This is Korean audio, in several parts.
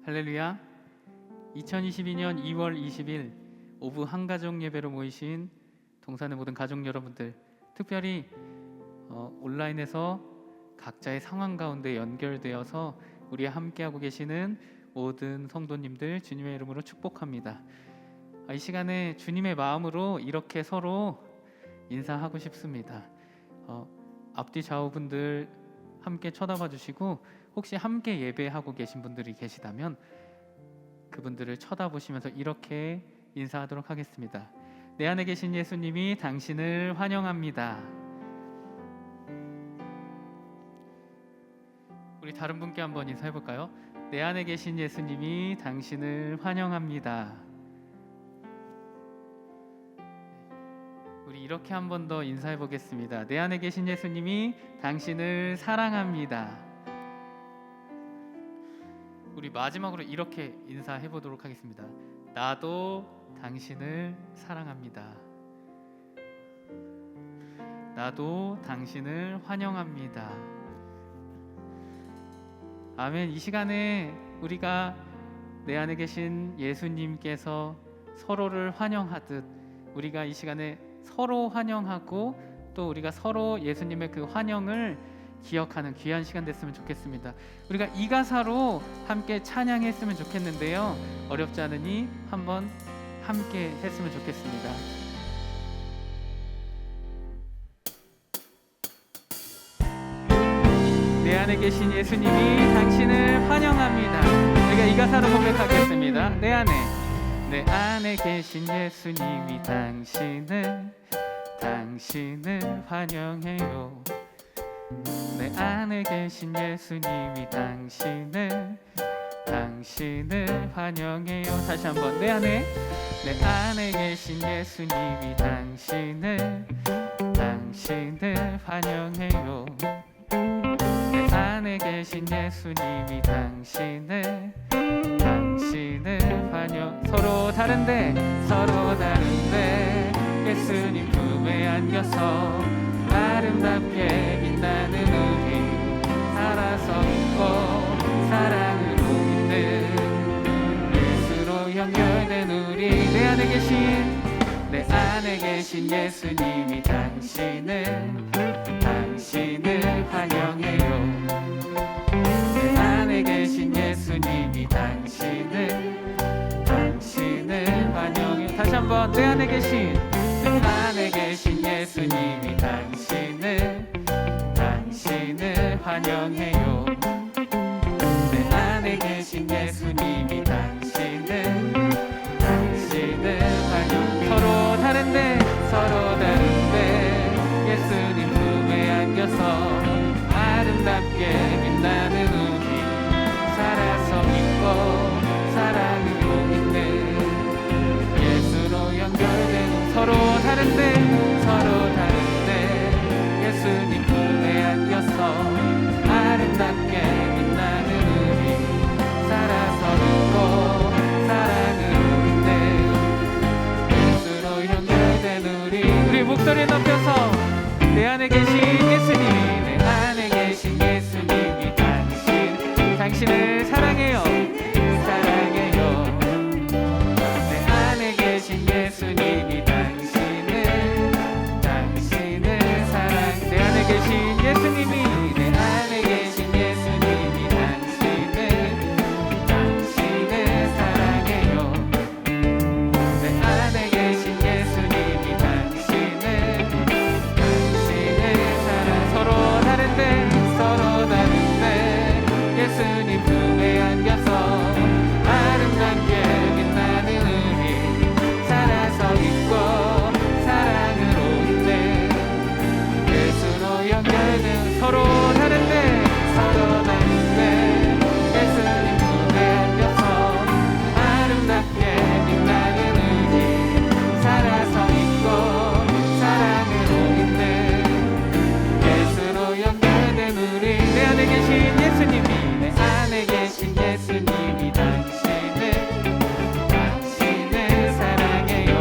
할렐루야. 2022년 2월 20일 오후 한가족 예배로 모이신 동산의 모든 가족 여러분들, 특별히 온라인에서 각자의 상황 가운데 연결되어서 우리와 함께하고 계시는 모든 성도님들 주님의 이름으로 축복합니다. 이 시간에 주님의 마음으로 이렇게 서로 인사하고 싶습니다. 앞뒤 좌우분들 함께 쳐다봐 주시고, 혹시 함께 예배하고 계신 분들이 계시다면 그분들을 쳐다보시면서 이렇게 인사하도록 하겠습니다. 내 안에 계신 예수님이 당신을 환영합니다. 우리 다른 분께 한번 인사해 볼까요? 내 안에 계신 예수님이 당신을 환영합니다. 우리 이렇게 한 번 더 인사해 보겠습니다. 내 안에 계신 예수님이 당신을 사랑합니다. 우리 마지막으로 이렇게 인사해 보도록 하겠습니다. 나도 당신을 사랑합니다. 나도 당신을 환영합니다. 아멘. 이 시간에 우리가 내 안에 계신 예수님께서 서로를 환영하듯 우리가 이 시간에 서로 환영하고 또 우리가 서로 예수님의 그 환영을 기억하는 귀한 시간 됐으면 좋겠습니다. 우리가 이 가사로 함께 찬양했으면 좋겠는데요, 어렵지 않으니 한번 함께 했으면 좋겠습니다. 내 안에 계신 예수님이 당신을 환영합니다. 우리가 이 가사로 고백하겠습니다. 내 안에 계신 예수님이 당신을 환영해요. 내 안에 계신 예수님이 당신을 환영해요. 다시 한번. 내 안에 계신 예수님이 당신을 환영해요. 내 안에 계신 예수님이 당신을 환영. 서로 다른데 예수님 품에 안겨서 아름답게 빛나는 우리, 살아서 있고 사랑으로 있는 예수로 연결된 우리. 내 안에 계신 예수님이 당신을 환영해요. 내 안에 계신 예수님이 당신을 환영해요. 다시 한번. 내 안에 계신 예수님이 당신을 환영해요. 내 안에 계신 예수님이 당신을 환영. 서로 다른데 예수님 품에 안겨서 아름답게 빛나는 우리, 살아서 있고 사랑으로 있는 예수로 연결된. 서로 다른데 예수님 품에 안겨서 아름답게 빛나는 우리, 살아서 있고 사랑으로 있는 예수로 연결된 우리. 우리 목소리 높여서 내 안에 계신 예수님이 당신을 사랑해요. 내 안에 계신 예수님이 당신을 사랑. 내 안에 계신 예수님이 사랑해요. 내 안에 계신 예수님이 당신을 사랑. 서로 다른데 예수님 품에 안겨서 아름답게 빛나는 우리, 살아서 있고 사랑으로 있는 예수로 연결된. 서로 다른데 예수님 품에 안겨서 아름답게 빛나는 우리, 살아서 있고 사랑으로 있는 예수로 연결된 우리. 내 안에 계신 예수님이 당신을 사랑해요.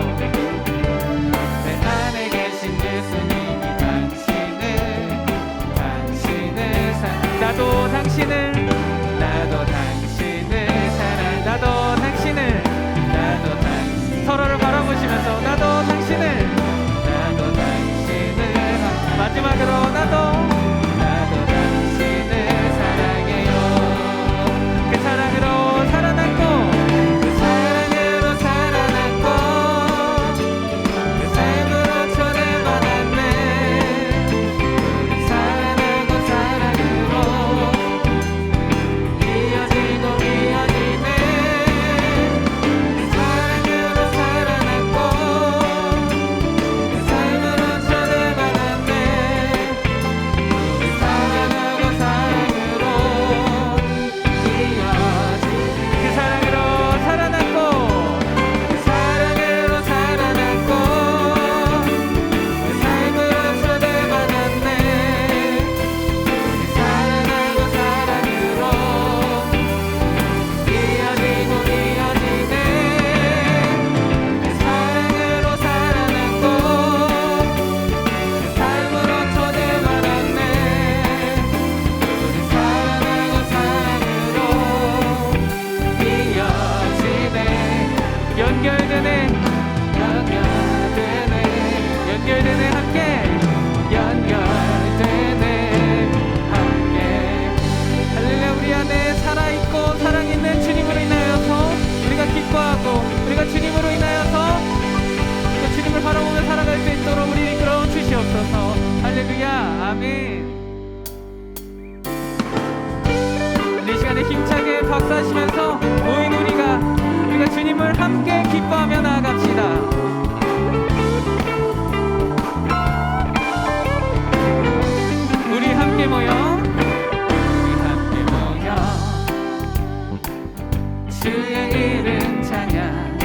내 안에 계신 예수님이 당신을 사랑. 나도 당신을 사랑. 박수하시면서 모인 우리가 주님을 함께 기뻐하며 나아갑시다. 우리 함께 모여 주의 이름 찬양.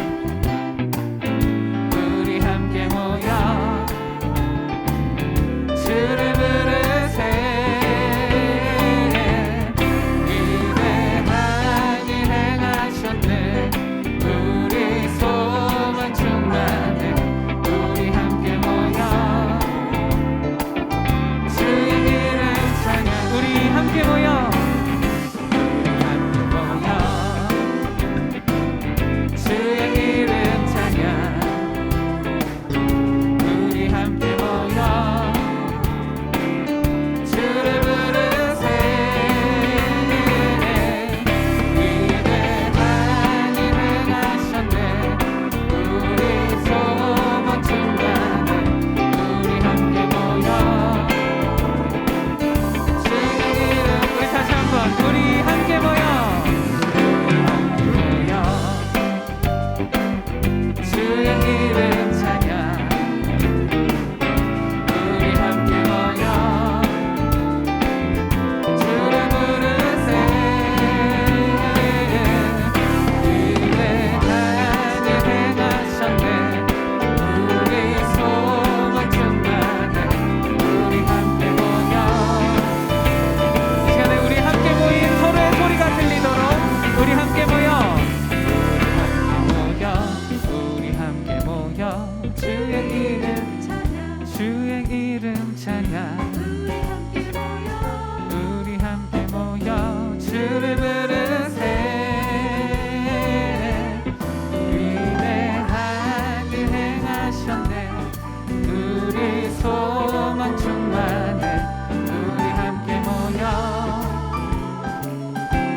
우리 함께 모여 주를 부르세. 위대한 일 행하셨네. 우리 소망 충만해. 우리 함께 모여 주의 이름 찬양. 우리 함께 모여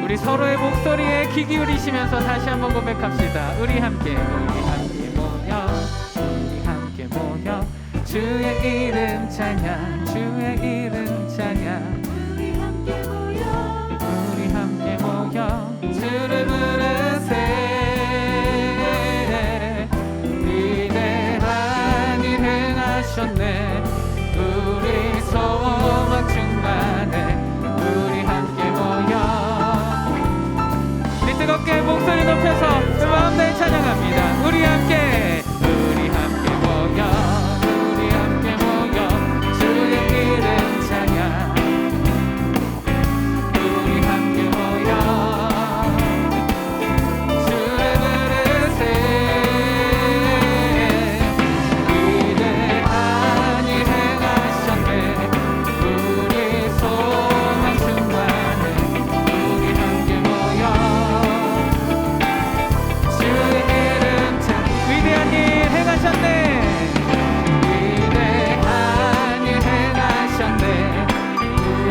우리 서로의 목소리에 귀 기울이시면서 다시 한번 고백합시다. 우리 함께 모여 주의 이름 찬양. 주의 이름 찬양. 우리 함께 모여 주를 부르세. 위대한 일 행하셨네. 우리 소망 충만해. 우리 함께 모여 뜨겁게 목소리 높여서 마음 다해 찬양합니다. 우리 함께 모여 주의 이름 찬양. 우리 함께 모여 주를 부르세. 위대한 일 행하셨네. 우리 소망 충만해. 우리 함께 모여 위대한 일 행하셨네. 위대한 일 행하셨네.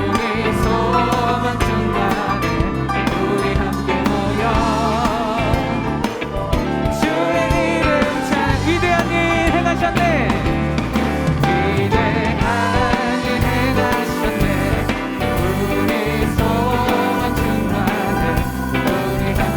우리 소망 충만해. 우리 함께 모여 주의 이름 찬양. 위대한 일 행하셨네. 위대한 일 행하셨네. 우리 소망 충만해. 우리 함께 모여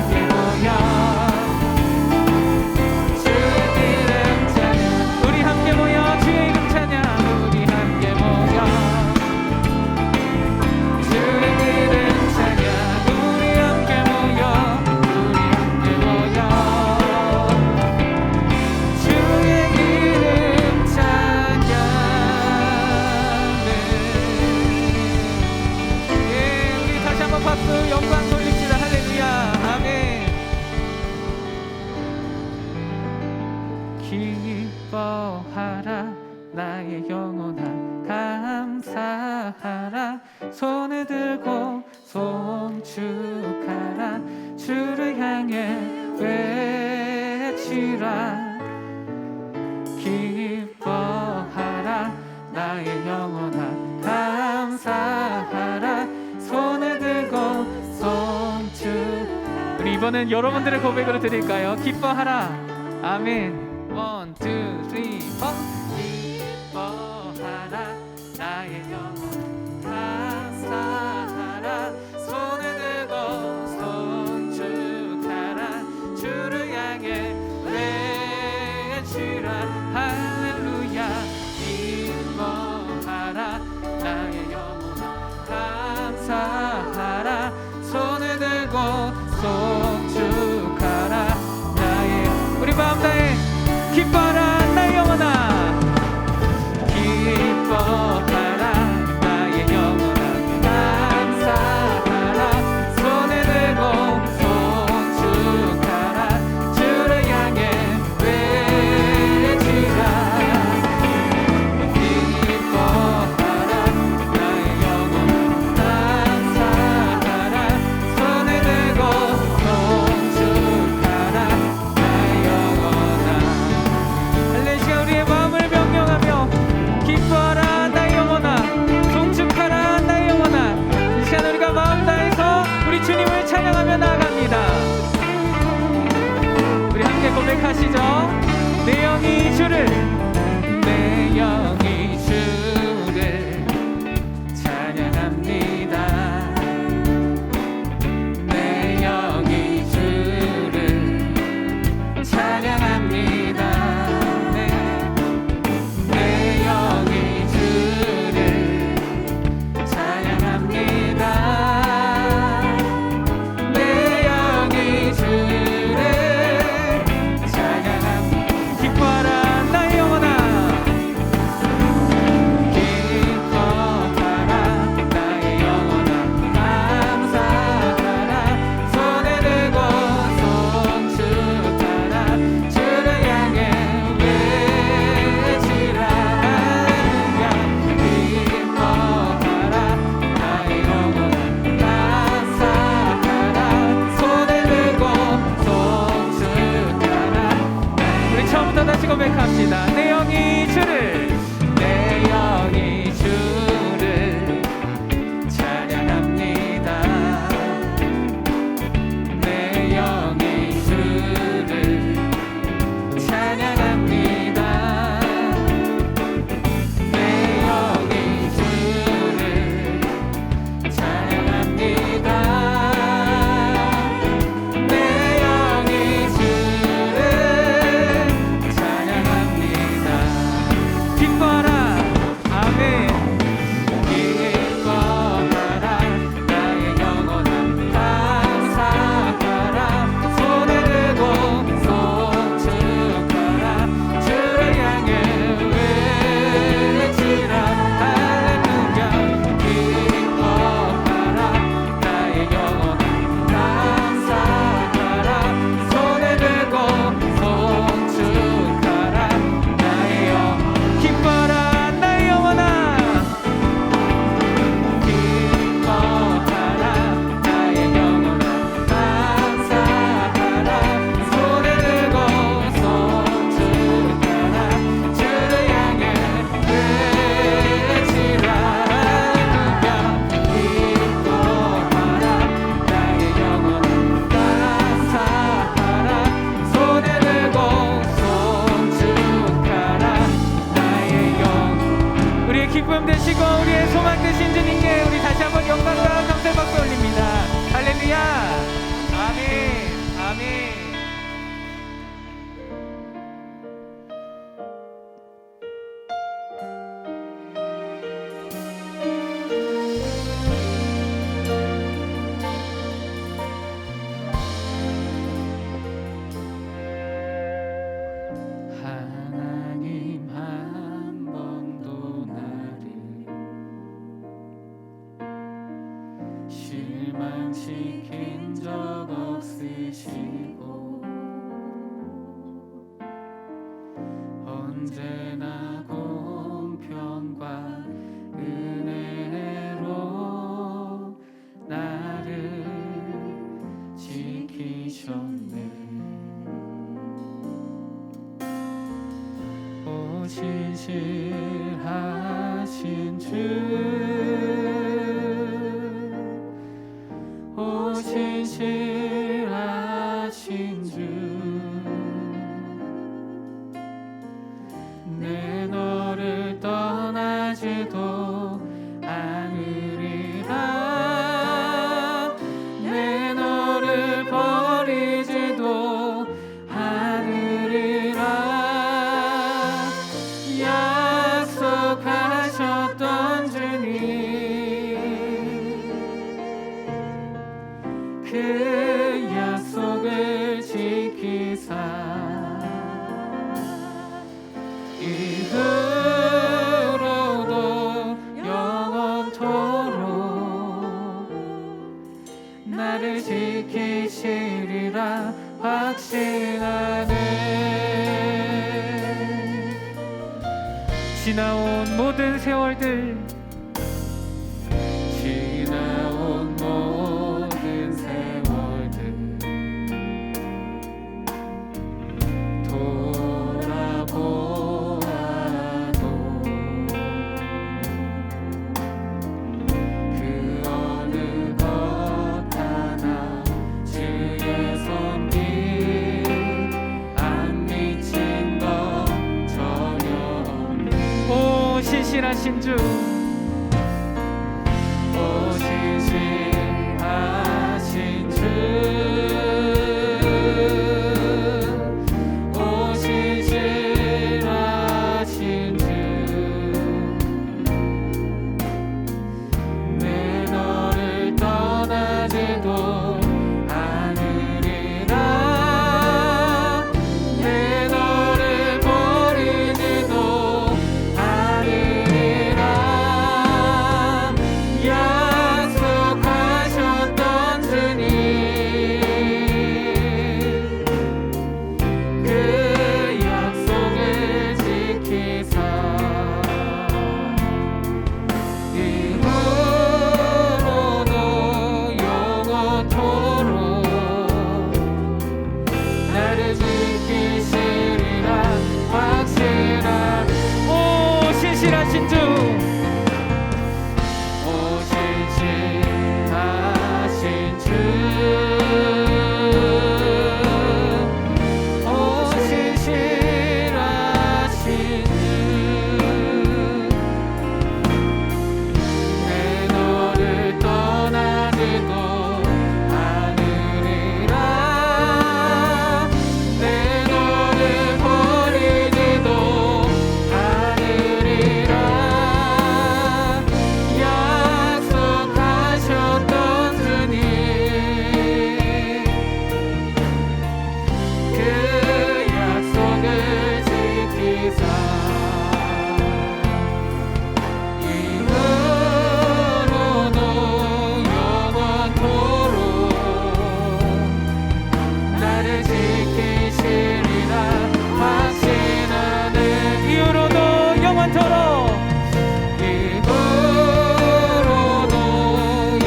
영광 돌립시다. 할렐루야. 아멘. 기뻐하라 나의 영혼아. 감사하라. 손을 들고 송축하라. 주를 향해 외치라. 기뻐하라 나의 영혼아. 감사하라. 손을 들고 송축. 우리 이번엔 여러분들의 고백으로 드릴까요? 기뻐하라. 아멘. 1, 2, 3, 4. 기뻐하라 나의 영혼. 감사하라. 손을 들고 영이 주를 내 영이 주를 찬양합니다. 내 영이 주를 찬양합니다. 내 영이 주를 찬양합니다. 내 영이 주를 찬양합니다. 기뻐하라 나의 영혼아, 기뻐하라 나의 영혼아, 감사하라 손에 들고 송축하라 주를 향해 외치라 할렐루야. 기뻐하라 나의 영혼아, 감사하라 손에 들고 송축하라. 우리 처음부터 다시 고백합니다. 내 영이 주를 내 영이 주를 찬양합니다. 내 영이 주를 찬양합니다. 내 영이 주를 찬양합니다. 내 영이 주를 찬양합니다. 기뻐하라 아멘. 기뻐하라 나의 영혼아, 감사하라 손에 들고 송축하라 주를 향해 외치라 할렐루야. 기뻐하라 나의 영혼아, 감사하라 손에 들고 송축하라 나의 영. 기뻐하라 나의 영혼아, 기뻐하라 나의 영혼아, 감사하라 손에 들고 송축하라 주를 향해 외치라 할렐루야. 기뻐하라 나의 영혼아, 감사하라 손에 들고 송축하라 나의 영. 우리의 기쁨 되시고 우리의 소망 되신 주님께 우리 다시 한번 영광과 감사의 박수 올립니다. 할렐루야. 아멘. 아멘. 하나님 한 번도 나를 실망시킨 적 없으시고 언제나 공평과 은혜로 나를 지키셨네. 신실하신 주, 오 신실하신 주, 내 너를 떠나지도 않으리라. 내 너를 버리지도 않으리라. 약속하셨던 주님, 그 약속을 지키사 이후로도 영원토록 나를 지키시리라 확신하네. 지나온 모든 세월들, 지나온 모든 세월들 돌아보아도 그 어느 것 하나 주의 손길 안 미친 것 신실하신 주, 오 신실하신 주, 오 신실하신 주, 내 너를 떠나지도 않으리라, 내 너를 버리지도 않으리라. 약속하셨던 주님, 그 약속을 지키사 이후로도 영원토록 나를 지키시리라. 확실한 오 신실하신 주, 오 신실하신 주, 오 신실하신 주, 내 너를 떠나지도 않으리라, 내 너를 버리지도 않으리라. 약속하셨던 주님, 그 약속을 지키사 이후로도 영원토록 나를 지키시리라. 확신하네. 이후로도 영원토록, 이후로도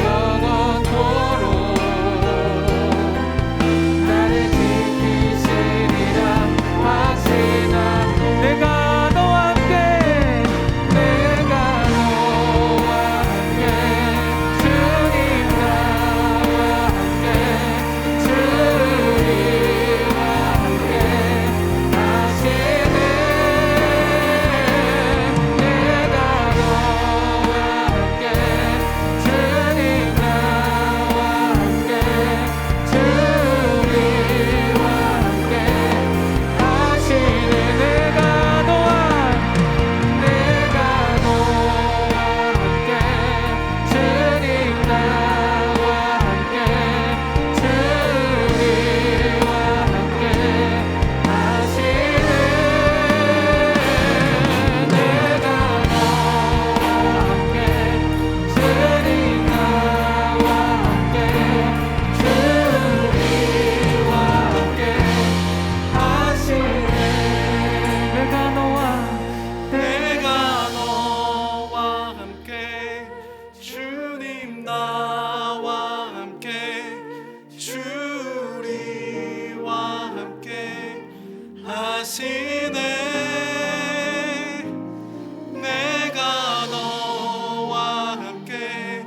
영원토록 나를 지키시리라. 확신하. 내가 너와 함께, 내가 너와 함께, 주님 나와 함께, 주님과 함께 하시네. 내가 너와 함께, 주님 나와 함께, 주님과 함께 하시네. 내가 너와 함께, 주님 나와 함께, 주님과 함께 하시네. 내가 너와 함께, 주님 나와 함께, 주님과 함께 하시네. 내가 너와 함께 주님 나와 함께 주리와 함께 하시네. 내가 너와 함께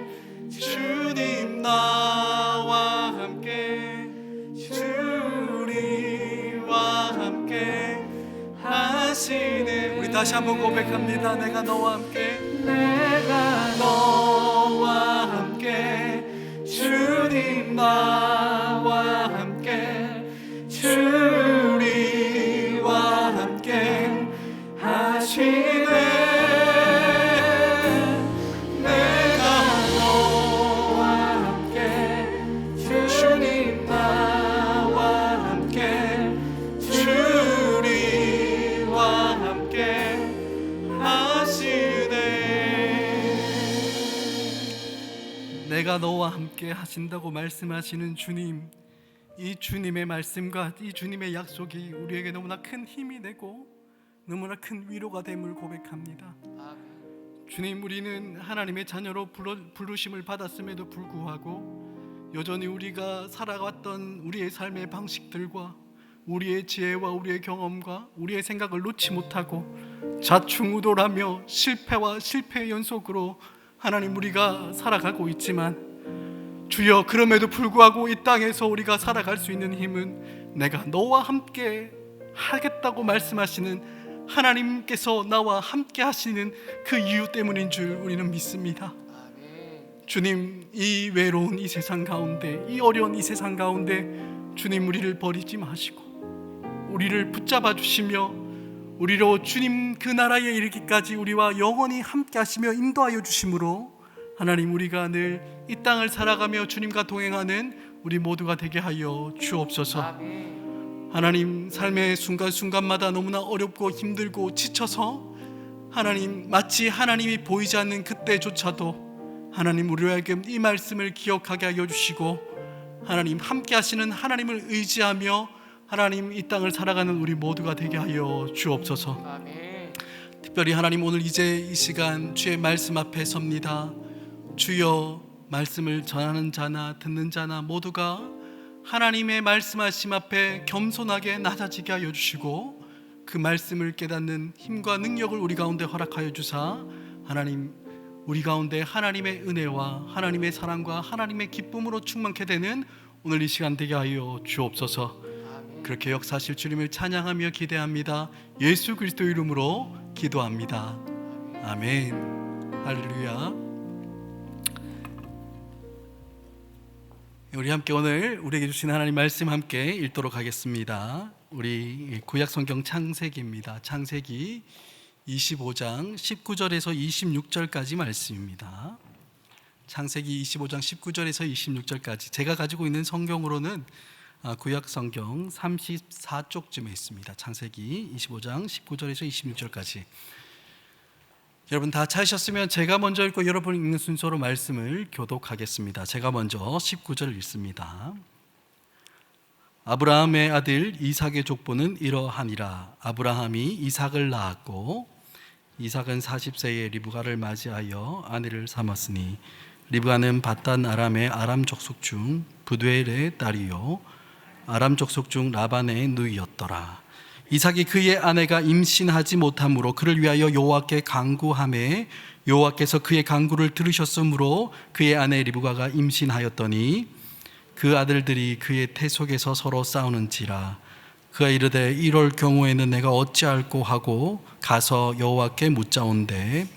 주님 나와 함께 주리와 함께 하시네. 우리 다시 한번 고백합니다. 내가 너와 함께, 내가 너와 함께, 주님 나와 함께, 주리와 함께 하시네. 내가 너와 함께, 주님 나와 함께, 주리와 함께 하시네. 내가 너와 함께 하신다고 말씀하시는 주님, 이 주님의 말씀과 이 주님의 약속이 우리에게 너무나 큰 힘이 되고 너무나 큰 위로가 됨을 고백합니다. 주님, 우리는 하나님의 자녀로 부르심을 받았음에도 불구하고 여전히 우리가 살아왔던 우리의 삶의 방식들과 우리의 지혜와 우리의 경험과 우리의 생각을 놓지 못하고 좌충우돌하며 실패와 실패의 연속으로 하나님 우리가 살아가고 있지만, 주여, 그럼에도 불구하고 이 땅에서 우리가 살아갈 수 있는 힘은 내가 너와 함께 하겠다고 말씀하시는 하나님께서 나와 함께 하시는 그 이유 때문인 줄 우리는 믿습니다. 주님, 이 외로운 이 세상 가운데, 이 어려운 이 세상 가운데 주님 우리를 버리지 마시고 우리를 붙잡아 주시며 우리로 주님 그 나라에 이르기까지 우리와 영원히 함께 하시며 인도하여 주심으로 하나님, 우리가 늘 이 땅을 살아가며 주님과 동행하는 우리 모두가 되게 하여 주옵소서. 하나님, 삶의 순간순간마다 너무나 어렵고 힘들고 지쳐서 하나님, 마치 하나님이 보이지 않는 그때조차도 하나님, 우리로 하여금 이 말씀을 기억하게 하여 주시고 하나님, 함께 하시는 하나님을 의지하며 하나님, 이 땅을 살아가는 우리 모두가 되게 하여 주옵소서. 특별히 하나님, 오늘 이제 이 시간 주의 말씀 앞에 섭니다. 주여, 말씀을 전하는 자나 듣는 자나 모두가 하나님의 말씀하심 앞에 겸손하게 낮아지게 하여 주시고 그 말씀을 깨닫는 힘과 능력을 우리 가운데 허락하여 주사 하나님, 우리 가운데 하나님의 은혜와 하나님의 사랑과 하나님의 기쁨으로 충만케 되는 오늘 이 시간 되게 하여 주옵소서. 그렇게 역사하실 주님을 찬양하며 기대합니다. 예수 그리스도 이름으로 기도합니다. 아멘. 할렐루야. 우리 함께 오늘 우리에게 주신 하나님 말씀 함께 읽도록 하겠습니다. 우리 구약 성경 창세기입니다. 창세기 25장 19절에서 26절까지 말씀입니다. 창세기 25장 19절에서 26절까지 제가 가지고 있는 성경으로는 구약 성경 34쪽쯤에 있습니다. 창세기 25장 19절에서 26절까지. 여러분 다 찾으셨으면 제가 먼저 읽고 여러분 읽는 순서로 말씀을 교독하겠습니다. 제가 먼저 19절 읽습니다. 아브라함의 아들 이삭의 족보는 이러하니라. 아브라함이 이삭을 낳았고 이삭은 40세에 리브가를 맞이하여 아내를 삼았으니 리브가는 바단 아람의 아람 족속 중 부두엘의 딸이요 아람 족속 중 라반의 누이였더라. 이삭이 그의 아내가 임신하지 못함으로 그를 위하여 여호와께 간구하매 여호와께서 그의 간구를 들으셨으므로 그의 아내 리브가가 임신하였더니 그 아들들이 그의 태 속에서 서로 싸우는지라. 그가 이르되 이럴 경우에는 내가 어찌할꼬 하고 가서 여호와께 묻자온대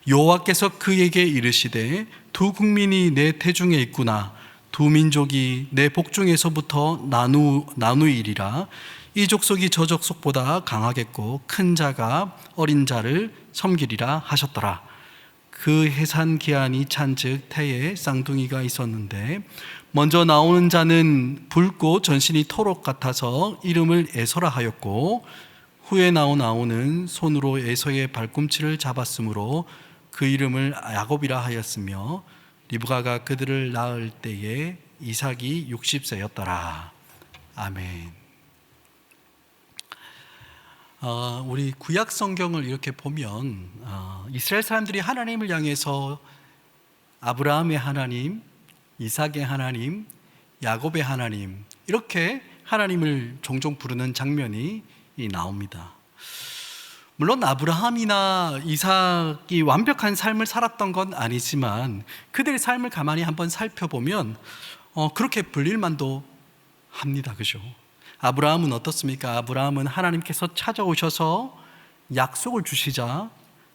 여호와께서 그에게 이르시되 두 국민이 내 태중에 있구나. 두 민족이 내 복중에서부터 나누이리라. 이 족속이 저 족속보다 강하겠고 큰 자가 어린 자를 섬기리라 하셨더라. 그 해산 기한이 찬즉 태에 쌍둥이가 있었는데 먼저 나오는 자는 붉고 전신이 토록 같아서 이름을 에서라 하였고 후에 나온 아우는 손으로 에서의 발꿈치를 잡았으므로 그 이름을 야곱이라 하였으며 리브가가 그들을 낳을 때에 이삭이 60세였더라. 아멘. 우리 구약 성경을 이렇게 보면 이스라엘 사람들이 하나님을 향해서 아브라함의 하나님, 이삭의 하나님, 야곱의 하나님 이렇게 하나님을 종종 부르는 장면이 나옵니다. 물론 아브라함이나 이삭이 완벽한 삶을 살았던 건 아니지만 그들의 삶을 가만히 한번 살펴보면 그렇게 불릴 만도 합니다. 그죠? 아브라함은 어떻습니까? 아브라함은 하나님께서 찾아오셔서 약속을 주시자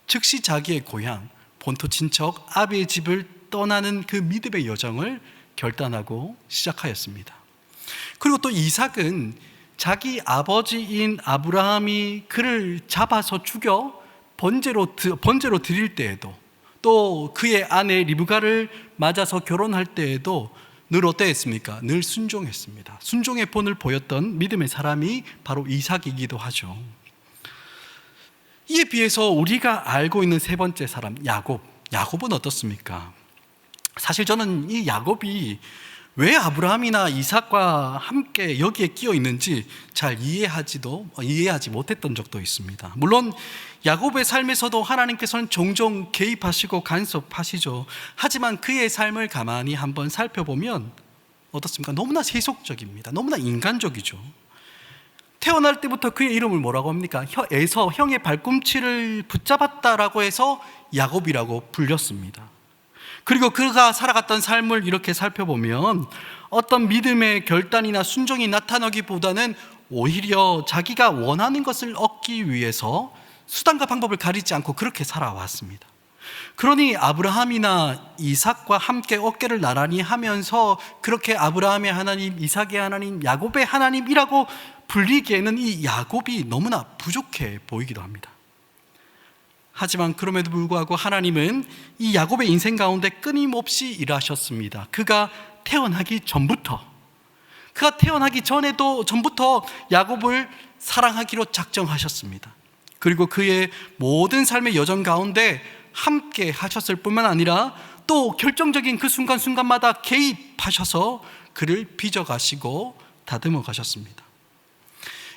즉시 자기의 고향 본토 친척 아비의 집을 떠나는 그 믿음의 여정을 결단하고 시작하였습니다. 그리고 또 이삭은 자기 아버지인 아브라함이 그를 잡아서 죽여 번제로 드릴 때에도 또 그의 아내 리브가를 맞아서 결혼할 때에도 늘 어떠했습니까? 늘 순종했습니다. 순종의 본을 보였던 믿음의 사람이 바로 이삭이기도 하죠. 이에 비해서 우리가 알고 있는 세 번째 사람 야곱은 어떻습니까? 사실 저는 이 야곱이 왜 아브라함이나 이삭과 함께 여기에 끼어 있는지 잘 이해하지 못했던 적도 있습니다. 물론 야곱의 삶에서도 하나님께서는 종종 개입하시고 간섭하시죠. 하지만 그의 삶을 가만히 한번 살펴보면 어떻습니까? 너무나 세속적입니다. 너무나 인간적이죠. 태어날 때부터 그의 이름을 뭐라고 합니까? 에서 형의 발꿈치를 붙잡았다라고 해서 야곱이라고 불렸습니다. 그리고 그가 살아갔던 삶을 이렇게 살펴보면 어떤 믿음의 결단이나 순종이 나타나기보다는 오히려 자기가 원하는 것을 얻기 위해서 수단과 방법을 가리지 않고 그렇게 살아왔습니다. 그러니 아브라함이나 이삭과 함께 어깨를 나란히 하면서 그렇게 아브라함의 하나님, 이삭의 하나님, 야곱의 하나님이라고 불리기에는 이 야곱이 너무나 부족해 보이기도 합니다. 하지만 그럼에도 불구하고 하나님은 이 야곱의 인생 가운데 끊임없이 일하셨습니다. 그가 태어나기 전부터 야곱을 사랑하기로 작정하셨습니다. 그리고 그의 모든 삶의 여정 가운데 함께 하셨을 뿐만 아니라 또 결정적인 그 순간순간마다 개입하셔서 그를 빚어가시고 다듬어 가셨습니다.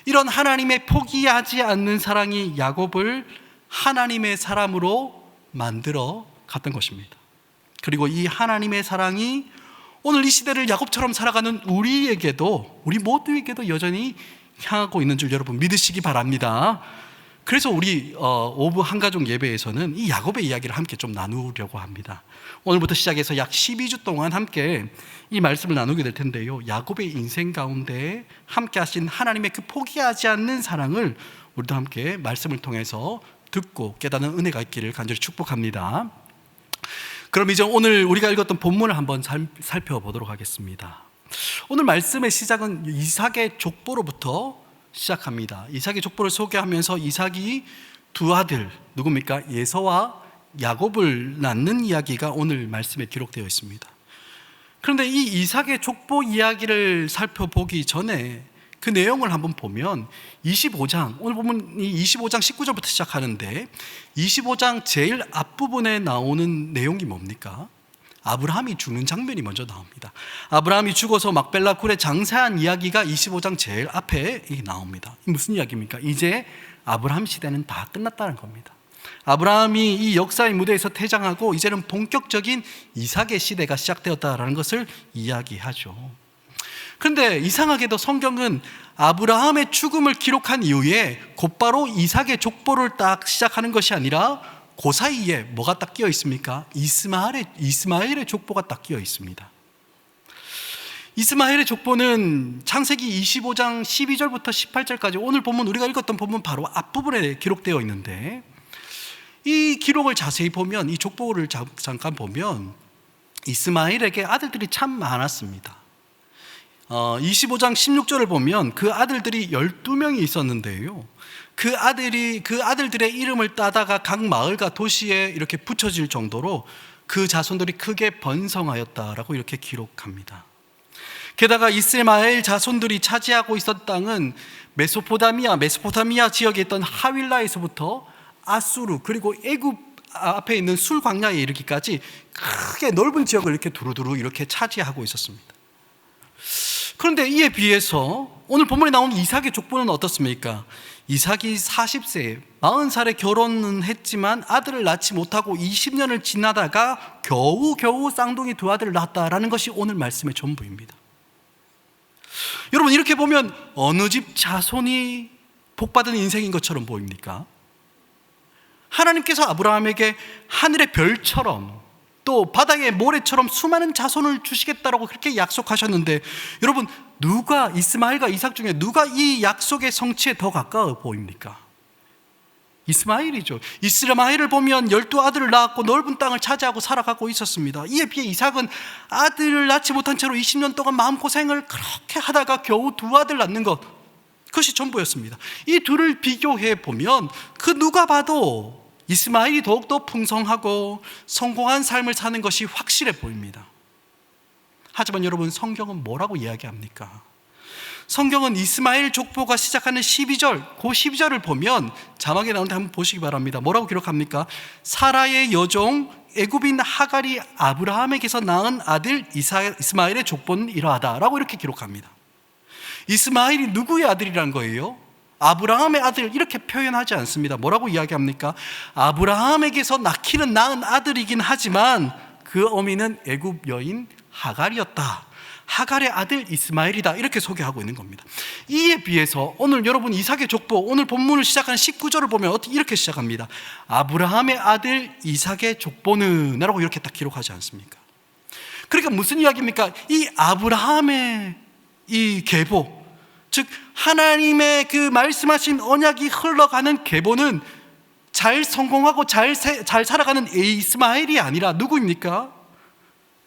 이런 하나님의 포기하지 않는 사랑이 야곱을 하나님의 사람으로 만들어 갔던 것입니다. 그리고 이 하나님의 사랑이 오늘 이 시대를 야곱처럼 살아가는 우리 모두에게도 여전히 향하고 있는 줄 여러분 믿으시기 바랍니다. 그래서 우리 오브 한가족 예배에서는 이 야곱의 이야기를 함께 좀 나누려고 합니다. 오늘부터 시작해서 약 12주 동안 함께 이 말씀을 나누게 될 텐데요, 야곱의 인생 가운데 함께 하신 하나님의 그 포기하지 않는 사랑을 우리도 함께 말씀을 통해서 듣고 깨닫는 은혜가 있기를 간절히 축복합니다. 그럼 이제 오늘 우리가 읽었던 본문을 한번 살펴보도록 하겠습니다. 오늘 말씀의 시작은 이삭의 족보로부터 시작합니다. 이삭의 족보를 소개하면서 이삭이 두 아들 누굽니까? 에서와 야곱을 낳는 이야기가 오늘 말씀에 기록되어 있습니다. 그런데 이 이삭의 족보 이야기를 살펴보기 전에 그 내용을 한번 보면 25장, 오늘 보면 이 25장 19절부터 시작하는데 25장 제일 앞부분에 나오는 내용이 뭡니까? 아브라함이 죽는 장면이 먼저 나옵니다. 아브라함이 죽어서 막벨라 굴에 장사한 이야기가 25장 제일 앞에 나옵니다. 무슨 이야기입니까? 이제 아브라함 시대는 다 끝났다는 겁니다. 아브라함이 이 역사의 무대에서 퇴장하고 이제는 본격적인 이삭의 시대가 시작되었다라는 것을 이야기하죠. 그런데 이상하게도 성경은 아브라함의 죽음을 기록한 이후에 곧바로 이삭의 족보를 딱 시작하는 것이 아니라 그 사이에 뭐가 딱 끼어 있습니까? 이스마엘의 족보가 딱 끼어 있습니다. 이스마엘의 족보는 창세기 25장 12절부터 18절까지 오늘 본문 우리가 읽었던 본문 바로 앞부분에 기록되어 있는데, 이 기록을 자세히 보면, 이 족보를 잠깐 보면 이스마엘에게 아들들이 참 많았습니다. 25장 16절을 보면 그 아들들이 12명이 있었는데요, 그 아들들의 이름을 따다가 각 마을과 도시에 이렇게 붙여질 정도로 그 자손들이 크게 번성하였다라고 이렇게 기록합니다. 게다가 이스마엘 자손들이 차지하고 있었던 땅은 메소포타미아 지역에 있던 하윌라에서부터 아수르 그리고 애굽 앞에 있는 술 광야에 이르기까지 크게 넓은 지역을 이렇게 두루두루 이렇게 차지하고 있었습니다. 그런데 이에 비해서 오늘 본문에 나오는 이삭의 족보는 어떻습니까? 이삭이 40세, 40살에 결혼은 했지만 아들을 낳지 못하고 20년을 지나다가 겨우 쌍둥이 두 아들을 낳았다라는 것이 오늘 말씀의 전부입니다. 여러분, 이렇게 보면 어느 집 자손이 복받은 인생인 것처럼 보입니까? 하나님께서 아브라함에게 하늘의 별처럼 또 바다의 모래처럼 수많은 자손을 주시겠다라고 그렇게 약속하셨는데, 여러분, 누가 이스마엘과 이삭 중에 누가 이 약속의 성취에 더 가까워 보입니까? 이스마엘이죠. 이스마엘을 보면 12아들을 낳았고 넓은 땅을 차지하고 살아가고 있었습니다. 이에 비해 이삭은 아들을 낳지 못한 채로 20년 동안 마음고생을 그렇게 하다가 겨우 두 아들 낳는 것, 그것이 전부였습니다. 이 둘을 비교해 보면 그 누가 봐도 이스마엘이 더욱더 풍성하고 성공한 삶을 사는 것이 확실해 보입니다. 하지만 여러분, 성경은 뭐라고 이야기합니까? 성경은 이스마엘 족보가 시작하는 12절, 그 12절을 보면 자막에 나오는데 한번 보시기 바랍니다. 뭐라고 기록합니까? 사라의 여종 애굽인 하갈이 아브라함에게서 낳은 아들 이스마엘의 족보는 이러하다라고 이렇게 기록합니다. 이스마엘이 누구의 아들이란 거예요? 아브라함의 아들, 이렇게 표현하지 않습니다. 뭐라고 이야기합니까? 아브라함에게서 낳기는 낳은 아들이긴 하지만 그 어미는 애굽 여인 하갈이었다. 하갈의 아들 이스마엘이다. 이렇게 소개하고 있는 겁니다. 이에 비해서 오늘 여러분 이삭의 족보, 오늘 본문을 시작하는 19절을 보면 이렇게 시작합니다. 아브라함의 아들 이삭의 족보는 라고 이렇게 딱 기록하지 않습니까? 그러니까 무슨 이야기입니까? 이 아브라함의 이 계보, 즉 하나님의 그 말씀하신 언약이 흘러가는 계보는 잘 성공하고 잘 살아가는 이스마엘이 아니라 누구입니까?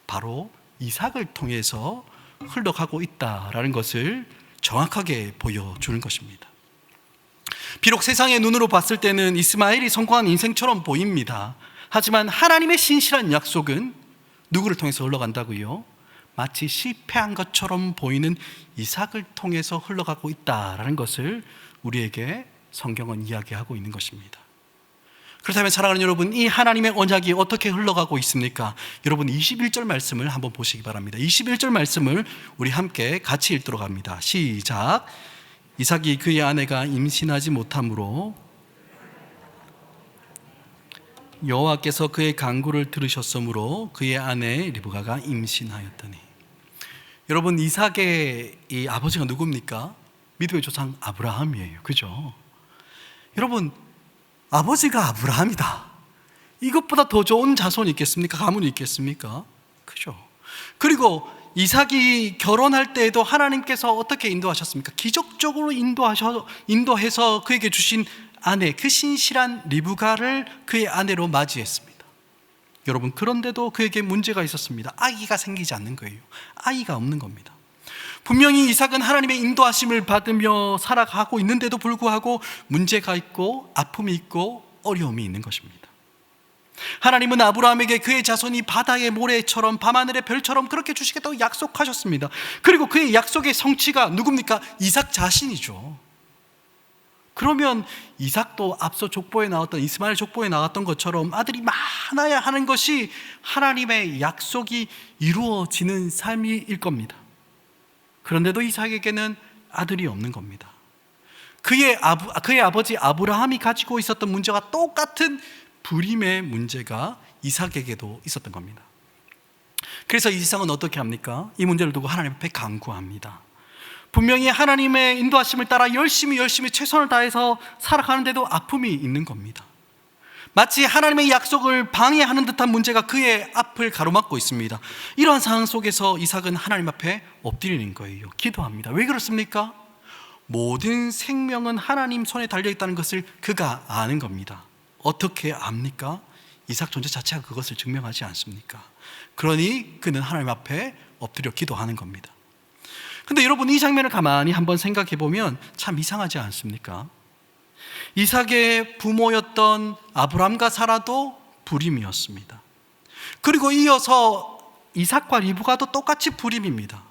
바로 이삭을 통해서 흘러가고 있다라는 것을 정확하게 보여주는 것입니다. 비록 세상의 눈으로 봤을 때는 이스마엘이 성공한 인생처럼 보입니다. 하지만 하나님의 신실한 약속은 누구를 통해서 흘러간다고요? 마치 실패한 것처럼 보이는 이삭을 통해서 흘러가고 있다라는 것을 우리에게 성경은 이야기하고 있는 것입니다. 그렇다면 사랑하는 여러분, 이 하나님의 언약이 어떻게 흘러가고 있습니까? 여러분 21절 말씀을 한번 보시기 바랍니다. 21절 말씀을 우리 함께 같이 읽도록 합니다. 시작. 이삭이 그의 아내가 임신하지 못하므로 여호와께서 그의 간구를 들으셨으므로 그의 아내 리브가가 임신하였더니. 여러분, 이삭의 이 아버지가 누굽니까? 믿음의 조상 아브라함이에요. 그죠? 여러분, 아버지가 아브라함이다. 이것보다 더 좋은 자손이 있겠습니까? 가문이 있겠습니까? 그죠? 그리고 이삭이 결혼할 때에도 하나님께서 어떻게 인도하셨습니까? 기적적으로 인도해서 그에게 주신 아내, 그 신실한 리브가를 그의 아내로 맞이했습니다. 여러분, 그런데도 그에게 문제가 있었습니다. 아기가 생기지 않는 거예요. 아이가 없는 겁니다. 분명히 이삭은 하나님의 인도하심을 받으며 살아가고 있는데도 불구하고 문제가 있고 아픔이 있고 어려움이 있는 것입니다. 하나님은 아브라함에게 그의 자손이 바다의 모래처럼 밤하늘의 별처럼 그렇게 주시겠다고 약속하셨습니다. 그리고 그의 약속의 성취가 누굽니까? 이삭 자신이죠. 그러면 이삭도 앞서 족보에 나왔던 이스마엘 족보에 나왔던 것처럼 아들이 많아야 하는 것이 하나님의 약속이 이루어지는 삶일 겁니다. 그런데도 이삭에게는 아들이 없는 겁니다. 그의 아버지 아브라함이 가지고 있었던 문제와 똑같은 불임의 문제가 이삭에게도 있었던 겁니다. 그래서 이삭은 어떻게 합니까? 이 문제를 두고 하나님 앞에 간구합니다. 분명히 하나님의 인도하심을 따라 열심히 최선을 다해서 살아가는데도 아픔이 있는 겁니다. 마치 하나님의 약속을 방해하는 듯한 문제가 그의 앞을 가로막고 있습니다. 이러한 상황 속에서 이삭은 하나님 앞에 엎드리는 거예요. 기도합니다. 왜 그렇습니까? 모든 생명은 하나님 손에 달려있다는 것을 그가 아는 겁니다. 어떻게 압니까? 이삭 존재 자체가 그것을 증명하지 않습니까? 그러니 그는 하나님 앞에 엎드려 기도하는 겁니다. 근데 여러분, 이 장면을 가만히 한번 생각해 보면 참 이상하지 않습니까? 이삭의 부모였던 아브람과 사라도 불임이었습니다. 그리고 이어서 이삭과 리브가도 똑같이 불임입니다.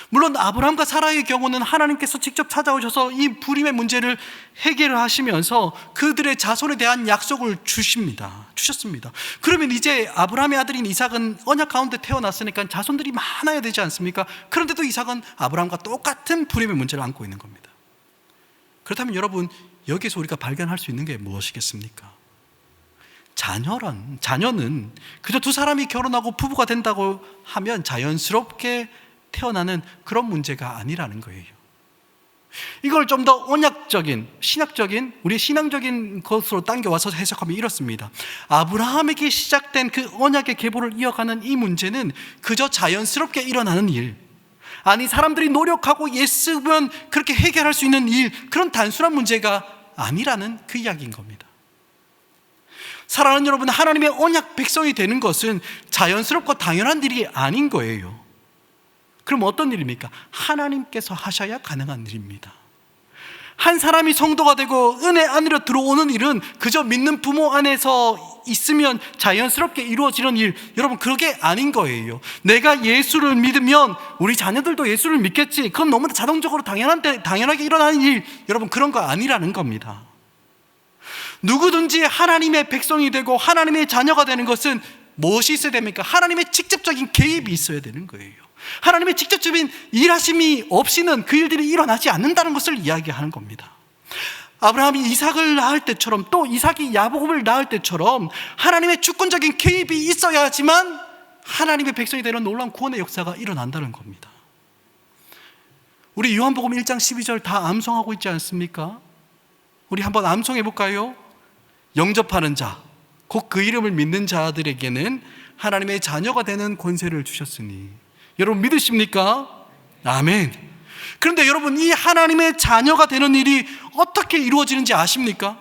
물론 아브람과 사라의 경우는 하나님께서 직접 찾아오셔서 이 불임의 문제를 해결을 하시면서 그들의 자손에 대한 약속을 주셨습니다. 그러면 이제 아브람의 아들인 이삭은 언약 가운데 태어났으니까 자손들이 많아야 되지 않습니까? 그런데도 이삭은 아브람과 똑같은 불임의 문제를 안고 있는 겁니다. 그렇다면 여러분, 여기서 우리가 발견할 수 있는 게 무엇이겠습니까? 자녀는 그저 두 사람이 결혼하고 부부가 된다고 하면 자연스럽게 태어나는 그런 문제가 아니라는 거예요. 이걸 좀 더 언약적인, 신학적인, 우리 신앙적인 것으로 당겨와서 해석하면 이렇습니다. 아브라함에게 시작된 그 언약의 계보를 이어가는 이 문제는 그저 자연스럽게 일어나는 일, 아니 사람들이 노력하고 애쓰면 그렇게 해결할 수 있는 일, 그런 단순한 문제가 아니라는 그 이야기인 겁니다. 사랑하는 여러분, 하나님의 언약 백성이 되는 것은 자연스럽고 당연한 일이 아닌 거예요. 그럼 어떤 일입니까? 하나님께서 하셔야 가능한 일입니다. 한 사람이 성도가 되고 은혜 안으로 들어오는 일은 그저 믿는 부모 안에서 있으면 자연스럽게 이루어지는 일, 여러분 그게 아닌 거예요. 내가 예수를 믿으면 우리 자녀들도 예수를 믿겠지, 그건 너무 자동적으로 당연하게 일어나는 일, 여러분 그런 거 아니라는 겁니다. 누구든지 하나님의 백성이 되고 하나님의 자녀가 되는 것은 무엇이 있어야 됩니까? 하나님의 직접적인 개입이 있어야 되는 거예요. 하나님의 직접적인 일하심이 없이는 그 일들이 일어나지 않는다는 것을 이야기하는 겁니다. 아브라함이 이삭을 낳을 때처럼, 또 이삭이 야곱을 낳을 때처럼 하나님의 주권적인 개입이 있어야지만 하나님의 백성이 되는 놀라운 구원의 역사가 일어난다는 겁니다. 우리 요한복음 1장 12절 다 암송하고 있지 않습니까? 우리 한번 암송해 볼까요? 영접하는 자, 곧 그 이름을 믿는 자들에게는 하나님의 자녀가 되는 권세를 주셨으니. 여러분 믿으십니까? 아멘. 그런데 여러분, 이 하나님의 자녀가 되는 일이 어떻게 이루어지는지 아십니까?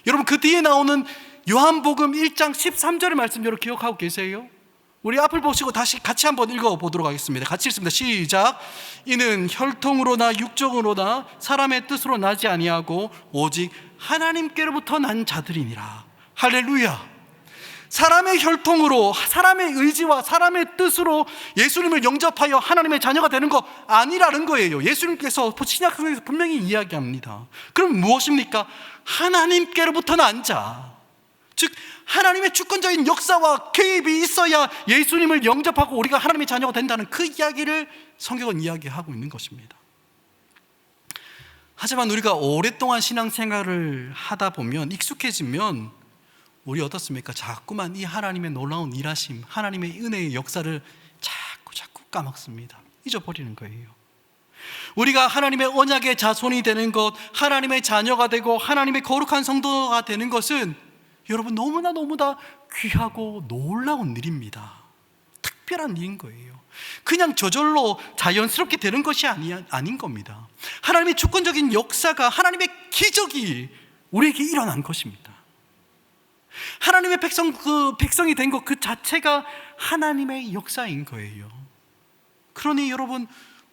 여러분 그 뒤에 나오는 요한복음 1장 13절의 말씀 여러분 기억하고 계세요? 우리 앞을 보시고 다시 같이 한번 읽어보도록 하겠습니다. 같이 읽습니다. 시작. 이는 혈통으로나 육정으로나 사람의 뜻으로 나지 아니하고 오직 하나님께로부터 난 자들이니라. 할렐루야. 사람의 혈통으로, 사람의 의지와 사람의 뜻으로 예수님을 영접하여 하나님의 자녀가 되는 거 아니라는 거예요. 예수님께서 신약성경에서 분명히 이야기합니다. 그럼 무엇입니까? 하나님께로부터 난 자, 즉 하나님의 주권적인 역사와 개입이 있어야 예수님을 영접하고 우리가 하나님의 자녀가 된다는 그 이야기를 성경은 이야기하고 있는 것입니다. 하지만 우리가 오랫동안 신앙생활을 하다 보면, 익숙해지면 우리 어떻습니까? 자꾸만 이 하나님의 놀라운 일하심, 하나님의 은혜의 역사를 자꾸 까먹습니다. 잊어버리는 거예요. 우리가 하나님의 언약의 자손이 되는 것, 하나님의 자녀가 되고 하나님의 거룩한 성도가 되는 것은 여러분 너무나 귀하고 놀라운 일입니다. 특별한 일인 거예요. 그냥 저절로 자연스럽게 되는 것이 아닌 겁니다. 하나님의 주권적인 역사가, 하나님의 기적이 우리에게 일어난 것입니다. 하나님의 백성이 된 것 그 자체가 하나님의 역사인 거예요. 그러니 여러분,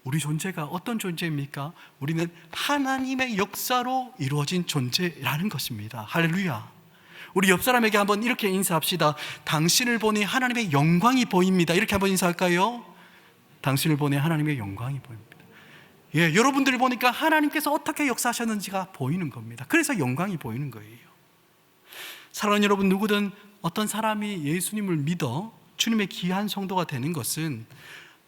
우리 존재가 어떤 존재입니까? 우리는 하나님의 역사로 이루어진 존재라는 것입니다. 할렐루야. 우리 옆 사람에게 한번 이렇게 인사합시다. 당신을 보니 하나님의 영광이 보입니다. 이렇게 한번 인사할까요? 당신을 보니 하나님의 영광이 보입니다. 예, 여러분들을 보니까 하나님께서 어떻게 역사하셨는지가 보이는 겁니다. 그래서 영광이 보이는 거예요. 사랑하는 여러분, 누구든 어떤 사람이 예수님을 믿어 주님의 귀한 성도가 되는 것은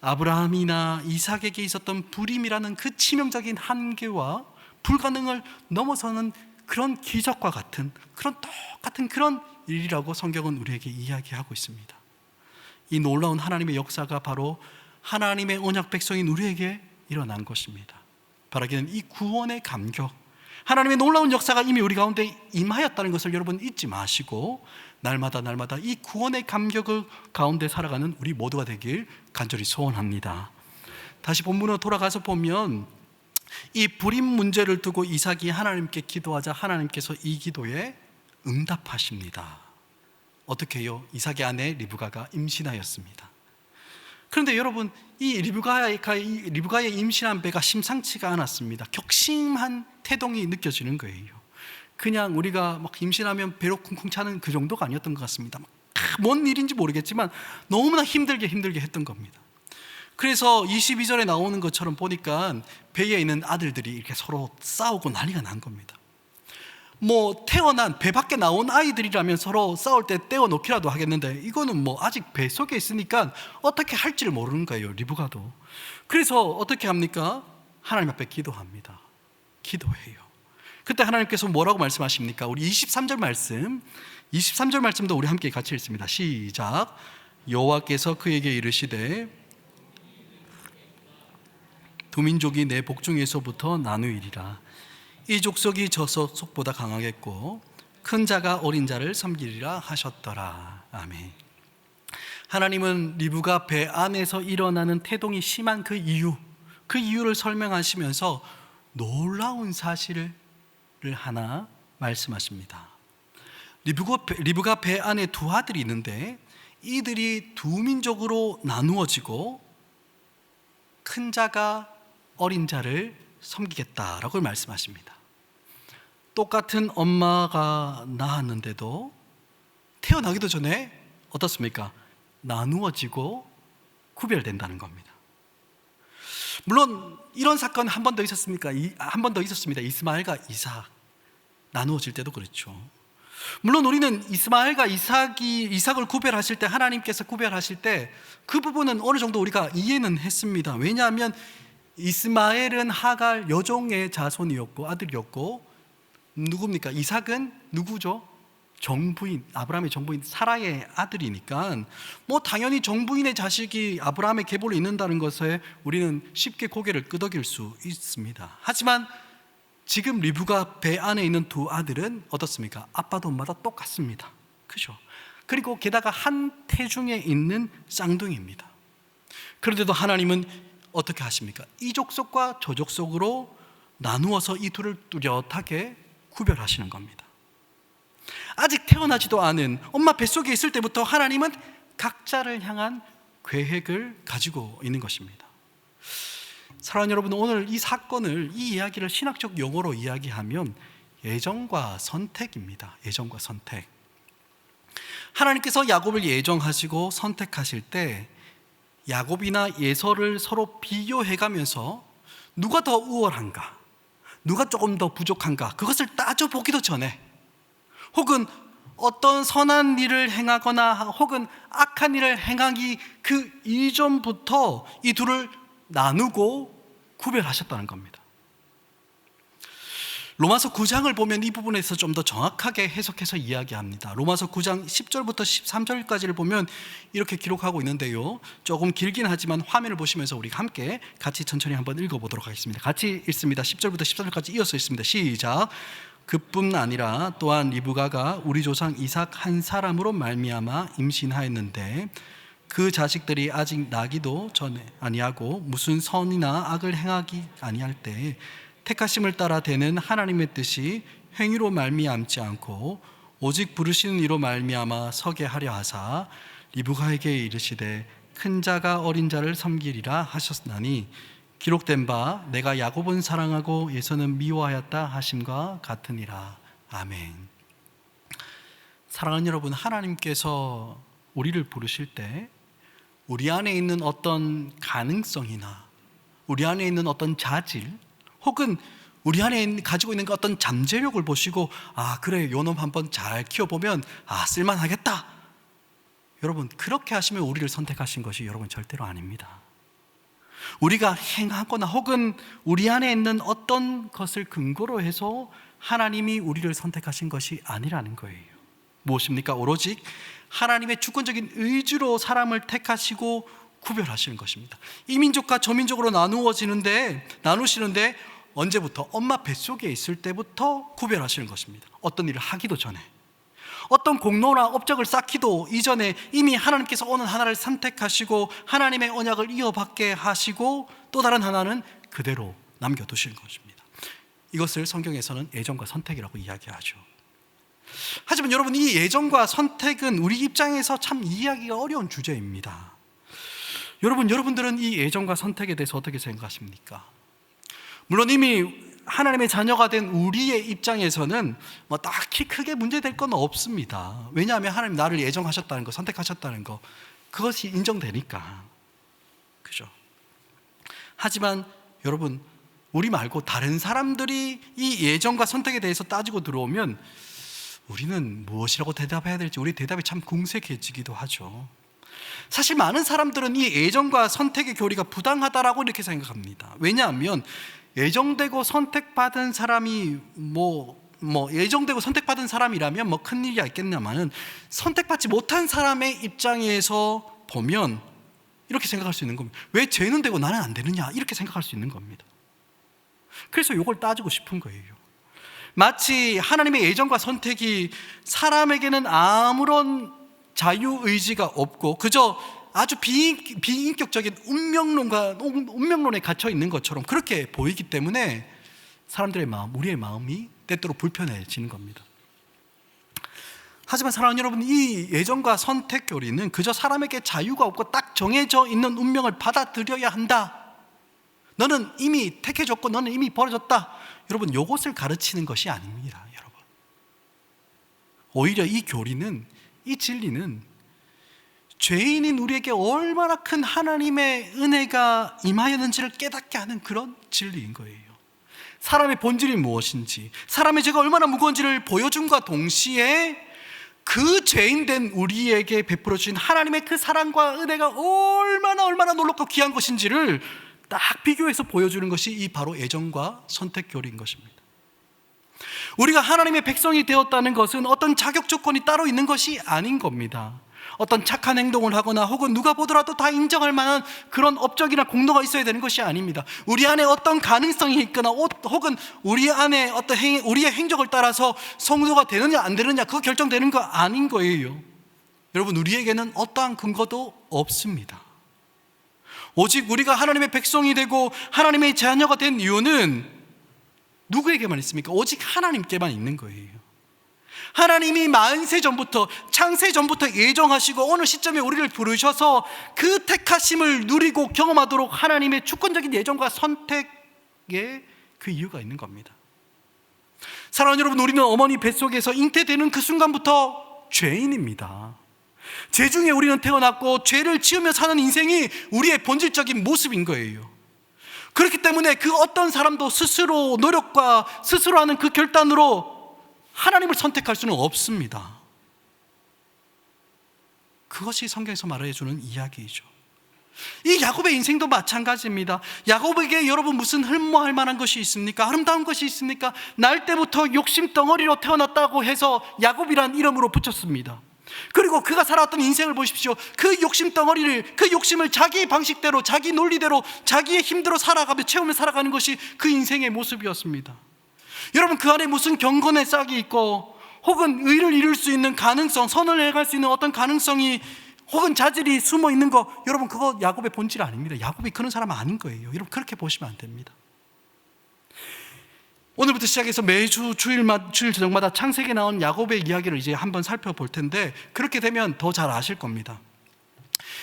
아브라함이나 이삭에게 있었던 불임이라는 그 치명적인 한계와 불가능을 넘어서는 그런 기적과 같은, 그런 똑같은 그런 일이라고 성경은 우리에게 이야기하고 있습니다. 이 놀라운 하나님의 역사가 바로 하나님의 언약 백성인 우리에게 일어난 것입니다. 바라기는 이 구원의 감격, 하나님의 놀라운 역사가 이미 우리 가운데 임하였다는 것을 여러분 잊지 마시고 날마다 이 구원의 감격을 가운데 살아가는 우리 모두가 되길 간절히 소원합니다. 다시 본문으로 돌아가서 보면 이 불임 문제를 두고 이삭이 하나님께 기도하자 하나님께서 이 기도에 응답하십니다. 어떻게 해요? 이삭의 아내 리브가가 임신하였습니다. 그런데 여러분, 이 리브가의 임신한 배가 심상치가 않았습니다. 격심한 태동이 느껴지는 거예요. 그냥 우리가 막 임신하면 배로 쿵쿵 차는 그 정도가 아니었던 것 같습니다. 뭔 일인지 모르겠지만 너무나 힘들게 했던 겁니다. 그래서 22절에 나오는 것처럼 보니까 배에 있는 아들들이 이렇게 서로 싸우고 난리가 난 겁니다. 뭐 태어난 배 밖에 나온 아이들이라면 서로 싸울 때 떼어놓기라도 하겠는데 이거는 뭐 아직 배 속에 있으니까 어떻게 할지를 모르는 거예요, 리브가도. 그래서 어떻게 합니까? 하나님 앞에 기도합니다. 기도해요. 그때 하나님께서 뭐라고 말씀하십니까? 우리 23절 말씀도 우리 함께 같이 읽습니다. 시작. 여호와께서 그에게 이르시되 두 민족이 내 복중에서부터 나누이리라. 이 족속이 저 족속보다 강하겠고 큰 자가 어린 자를 섬기리라 하셨더라. 아멘. 하나님은 리브가 배 안에서 일어나는 태동이 심한 그 이유를 설명하시면서 놀라운 사실을 하나 말씀하십니다. 리브가 배 안에 두 아들이 있는데 이들이 두 민족으로 나누어지고 큰 자가 어린 자를 섬기겠다라고 말씀하십니다. 똑같은 엄마가 낳았는데도 태어나기도 전에 어떻습니까? 나누어지고 구별된다는 겁니다. 물론 이런 사건 한 번 더 있었습니까? 한 번 더 있었습니다. 이스마엘과 이삭 나누어질 때도 그렇죠. 물론 우리는 이스마엘과 이삭을 구별하실 때, 하나님께서 구별하실 때 그 부분은 어느 정도 우리가 이해는 했습니다. 왜냐하면 이스마엘은 하갈 여종의 자손이었고 아들이었고, 누굽니까? 이삭은 누구죠? 정부인, 아브라함의 정부인 사라의 아들이니까 뭐 당연히 정부인의 자식이 아브라함의 계보를 잇는다는 것에 우리는 쉽게 고개를 끄덕일 수 있습니다. 하지만 지금 리브가 배 안에 있는 두 아들은 어떻습니까? 아빠도 엄마도 똑같습니다. 그죠? 그리고 게다가 한 태중에 있는 쌍둥이입니다. 그런데도 하나님은 어떻게 하십니까? 이 족속과 저 족속으로 나누어서 이 둘을 뚜렷하게 구별하시는 겁니다. 아직 태어나지도 않은 엄마 뱃속에 있을 때부터 하나님은 각자를 향한 계획을 가지고 있는 것입니다. 사랑하는 여러분, 오늘 이 사건을, 이 이야기를 신학적 용어로 이야기하면 예정과 선택입니다. 예정과 선택. 하나님께서 야곱을 예정하시고 선택하실 때 야곱이나 예서를 서로 비교해가면서 누가 더 우월한가, 누가 조금 더 부족한가, 그것을 따져보기도 전에, 혹은 어떤 선한 일을 행하거나 혹은 악한 일을 행하기 그 이전부터 이 둘을 나누고 구별하셨다는 겁니다. 로마서 9장을 보면 이 부분에서 좀 더 정확하게 해석해서 이야기합니다. 로마서 9장 10절부터 13절까지를 보면 이렇게 기록하고 있는데요, 조금 길긴 하지만 화면을 보시면서 우리 함께 같이 천천히 한번 읽어보도록 하겠습니다. 같이 읽습니다. 10절부터 14절까지 이어서 읽습니다. 시작. 그뿐 아니라 또한 리브가가 우리 조상 이삭 한 사람으로 말미암아 임신하였는데 그 자식들이 아직 나기도 전에 아니하고 무슨 선이나 악을 행하기 아니할 때 택하심을 따라 되는 하나님의 뜻이 행위로 말미암지 않고 오직 부르시는 이로 말미암아 서게 하려 하사 리브가에게 이르시되 큰 자가 어린 자를 섬기리라 하셨나니 기록된 바 내가 야곱은 사랑하고 예서는 미워하였다 하심과 같으니라. 아멘. 사랑하는 여러분, 하나님께서 우리를 부르실 때 우리 안에 있는 어떤 가능성이나 우리 안에 있는 어떤 자질, 혹은 우리 안에 가지고 있는 어떤 잠재력을 보시고 그래, 요 놈 한번 잘 키워보면 쓸만하겠다, 여러분 그렇게 하시면 우리를 선택하신 것이 여러분 절대로 아닙니다. 우리가 행하거나 혹은 우리 안에 있는 어떤 것을 근거로 해서 하나님이 우리를 선택하신 것이 아니라는 거예요. 무엇입니까? 오로지 하나님의 주권적인 의지로 사람을 택하시고 구별하시는 것입니다. 이 민족과 저 민족으로 나누시는데 언제부터? 엄마 뱃속에 있을 때부터 구별하시는 것입니다. 어떤 일을 하기도 전에, 어떤 공로나 업적을 쌓기도 이전에 이미 하나님께서 어느 하나를 선택하시고 하나님의 언약을 이어받게 하시고 또 다른 하나는 그대로 남겨두시는 것입니다. 이것을 성경에서는 예정과 선택이라고 이야기하죠. 하지만 여러분, 이 예정과 선택은 우리 입장에서 참 이해하기가 어려운 주제입니다. 여러분들은 이 예정과 선택에 대해서 어떻게 생각하십니까? 물론 이미 하나님의 자녀가 된 우리의 입장에서는 딱히 크게 문제될 건 없습니다. 왜냐하면 하나님 나를 예정하셨다는 거, 선택하셨다는 거, 그것이 인정되니까. 그죠? 하지만 여러분, 우리 말고 다른 사람들이 이 예정과 선택에 대해서 따지고 들어오면 우리는 무엇이라고 대답해야 될지 우리 대답이 참 궁색해지기도 하죠. 사실 많은 사람들은 이 예정과 선택의 교리가 부당하다라고 이렇게 생각합니다. 왜냐하면 예정되고 선택받은 사람이 예정되고 선택받은 사람이라면 큰일이 있겠냐마는 선택받지 못한 사람의 입장에서 보면 이렇게 생각할 수 있는 겁니다. 왜 쟤는 되고 나는 안 되느냐, 이렇게 생각할 수 있는 겁니다. 그래서 이걸 따지고 싶은 거예요. 마치 하나님의 예정과 선택이 사람에게는 아무런 자유의지가 없고 그저 아주 비인격적인 운명론에 갇혀 있는 것처럼 그렇게 보이기 때문에 사람들의 마음, 우리의 마음이 때때로 불편해지는 겁니다. 하지만 사랑하는 여러분, 이 예정과 선택 교리는 그저 사람에게 자유가 없고 딱 정해져 있는 운명을 받아들여야 한다, 너는 이미 택해졌고 너는 이미 버려졌다, 여러분 이것을 가르치는 것이 아닙니다. 여러분, 오히려 이 교리는, 이 진리는 죄인인 우리에게 얼마나 큰 하나님의 은혜가 임하였는지를 깨닫게 하는 그런 진리인 거예요. 사람의 본질이 무엇인지, 사람의 죄가 얼마나 무거운지를 보여줌과 동시에 그 죄인된 우리에게 베풀어 주신 하나님의 그 사랑과 은혜가 얼마나 놀랍고 귀한 것인지를 딱 비교해서 보여주는 것이 이 바로 예정과 선택 교리인 것입니다. 우리가 하나님의 백성이 되었다는 것은 어떤 자격 조건이 따로 있는 것이 아닌 겁니다. 어떤 착한 행동을 하거나 혹은 누가 보더라도 다 인정할 만한 그런 업적이나 공로가 있어야 되는 것이 아닙니다. 우리 안에 어떤 가능성이 있거나 혹은 우리 안에 우리의 행적을 따라서 성도가 되느냐 안 되느냐 그거 결정되는 거 아닌 거예요. 여러분, 우리에게는 어떠한 근거도 없습니다. 오직 우리가 하나님의 백성이 되고 하나님의 자녀가 된 이유는 누구에게만 있습니까? 오직 하나님께만 있는 거예요. 하나님이 만세 전부터, 창세 전부터 예정하시고 어느 시점에 우리를 부르셔서 그 택하심을 누리고 경험하도록 하나님의 주권적인 예정과 선택에 그 이유가 있는 겁니다. 사랑하는 여러분, 우리는 어머니 뱃속에서 잉태되는 그 순간부터 죄인입니다. 죄 중에 우리는 태어났고 죄를 지으며 사는 인생이 우리의 본질적인 모습인 거예요. 그렇기 때문에 그 어떤 사람도 스스로 노력과 스스로 하는 그 결단으로 하나님을 선택할 수는 없습니다. 그것이 성경에서 말해주는 이야기이죠. 이 야곱의 인생도 마찬가지입니다. 야곱에게 여러분 무슨 흠모할 만한 것이 있습니까? 아름다운 것이 있습니까? 날 때부터 욕심 덩어리로 태어났다고 해서 야곱이란 이름으로 붙였습니다. 그리고 그가 살아왔던 인생을 보십시오. 그 욕심 덩어리를, 그 욕심을 자기 방식대로, 자기 논리대로, 자기의 힘대로 살아가며 채우며 살아가는 것이 그 인생의 모습이었습니다. 여러분, 그 안에 무슨 경건의 싹이 있고 혹은 의를 이룰 수 있는 가능성, 선을 해갈 수 있는 어떤 가능성이 혹은 자질이 숨어 있는 거, 여러분 그거 야곱의 본질 아닙니다. 야곱이 그런 사람 아닌 거예요. 여러분 그렇게 보시면 안 됩니다. 오늘부터 시작해서 매주 주일 저녁마다 창세기에 나온 야곱의 이야기를 이제 한번 살펴볼 텐데, 그렇게 되면 더 잘 아실 겁니다.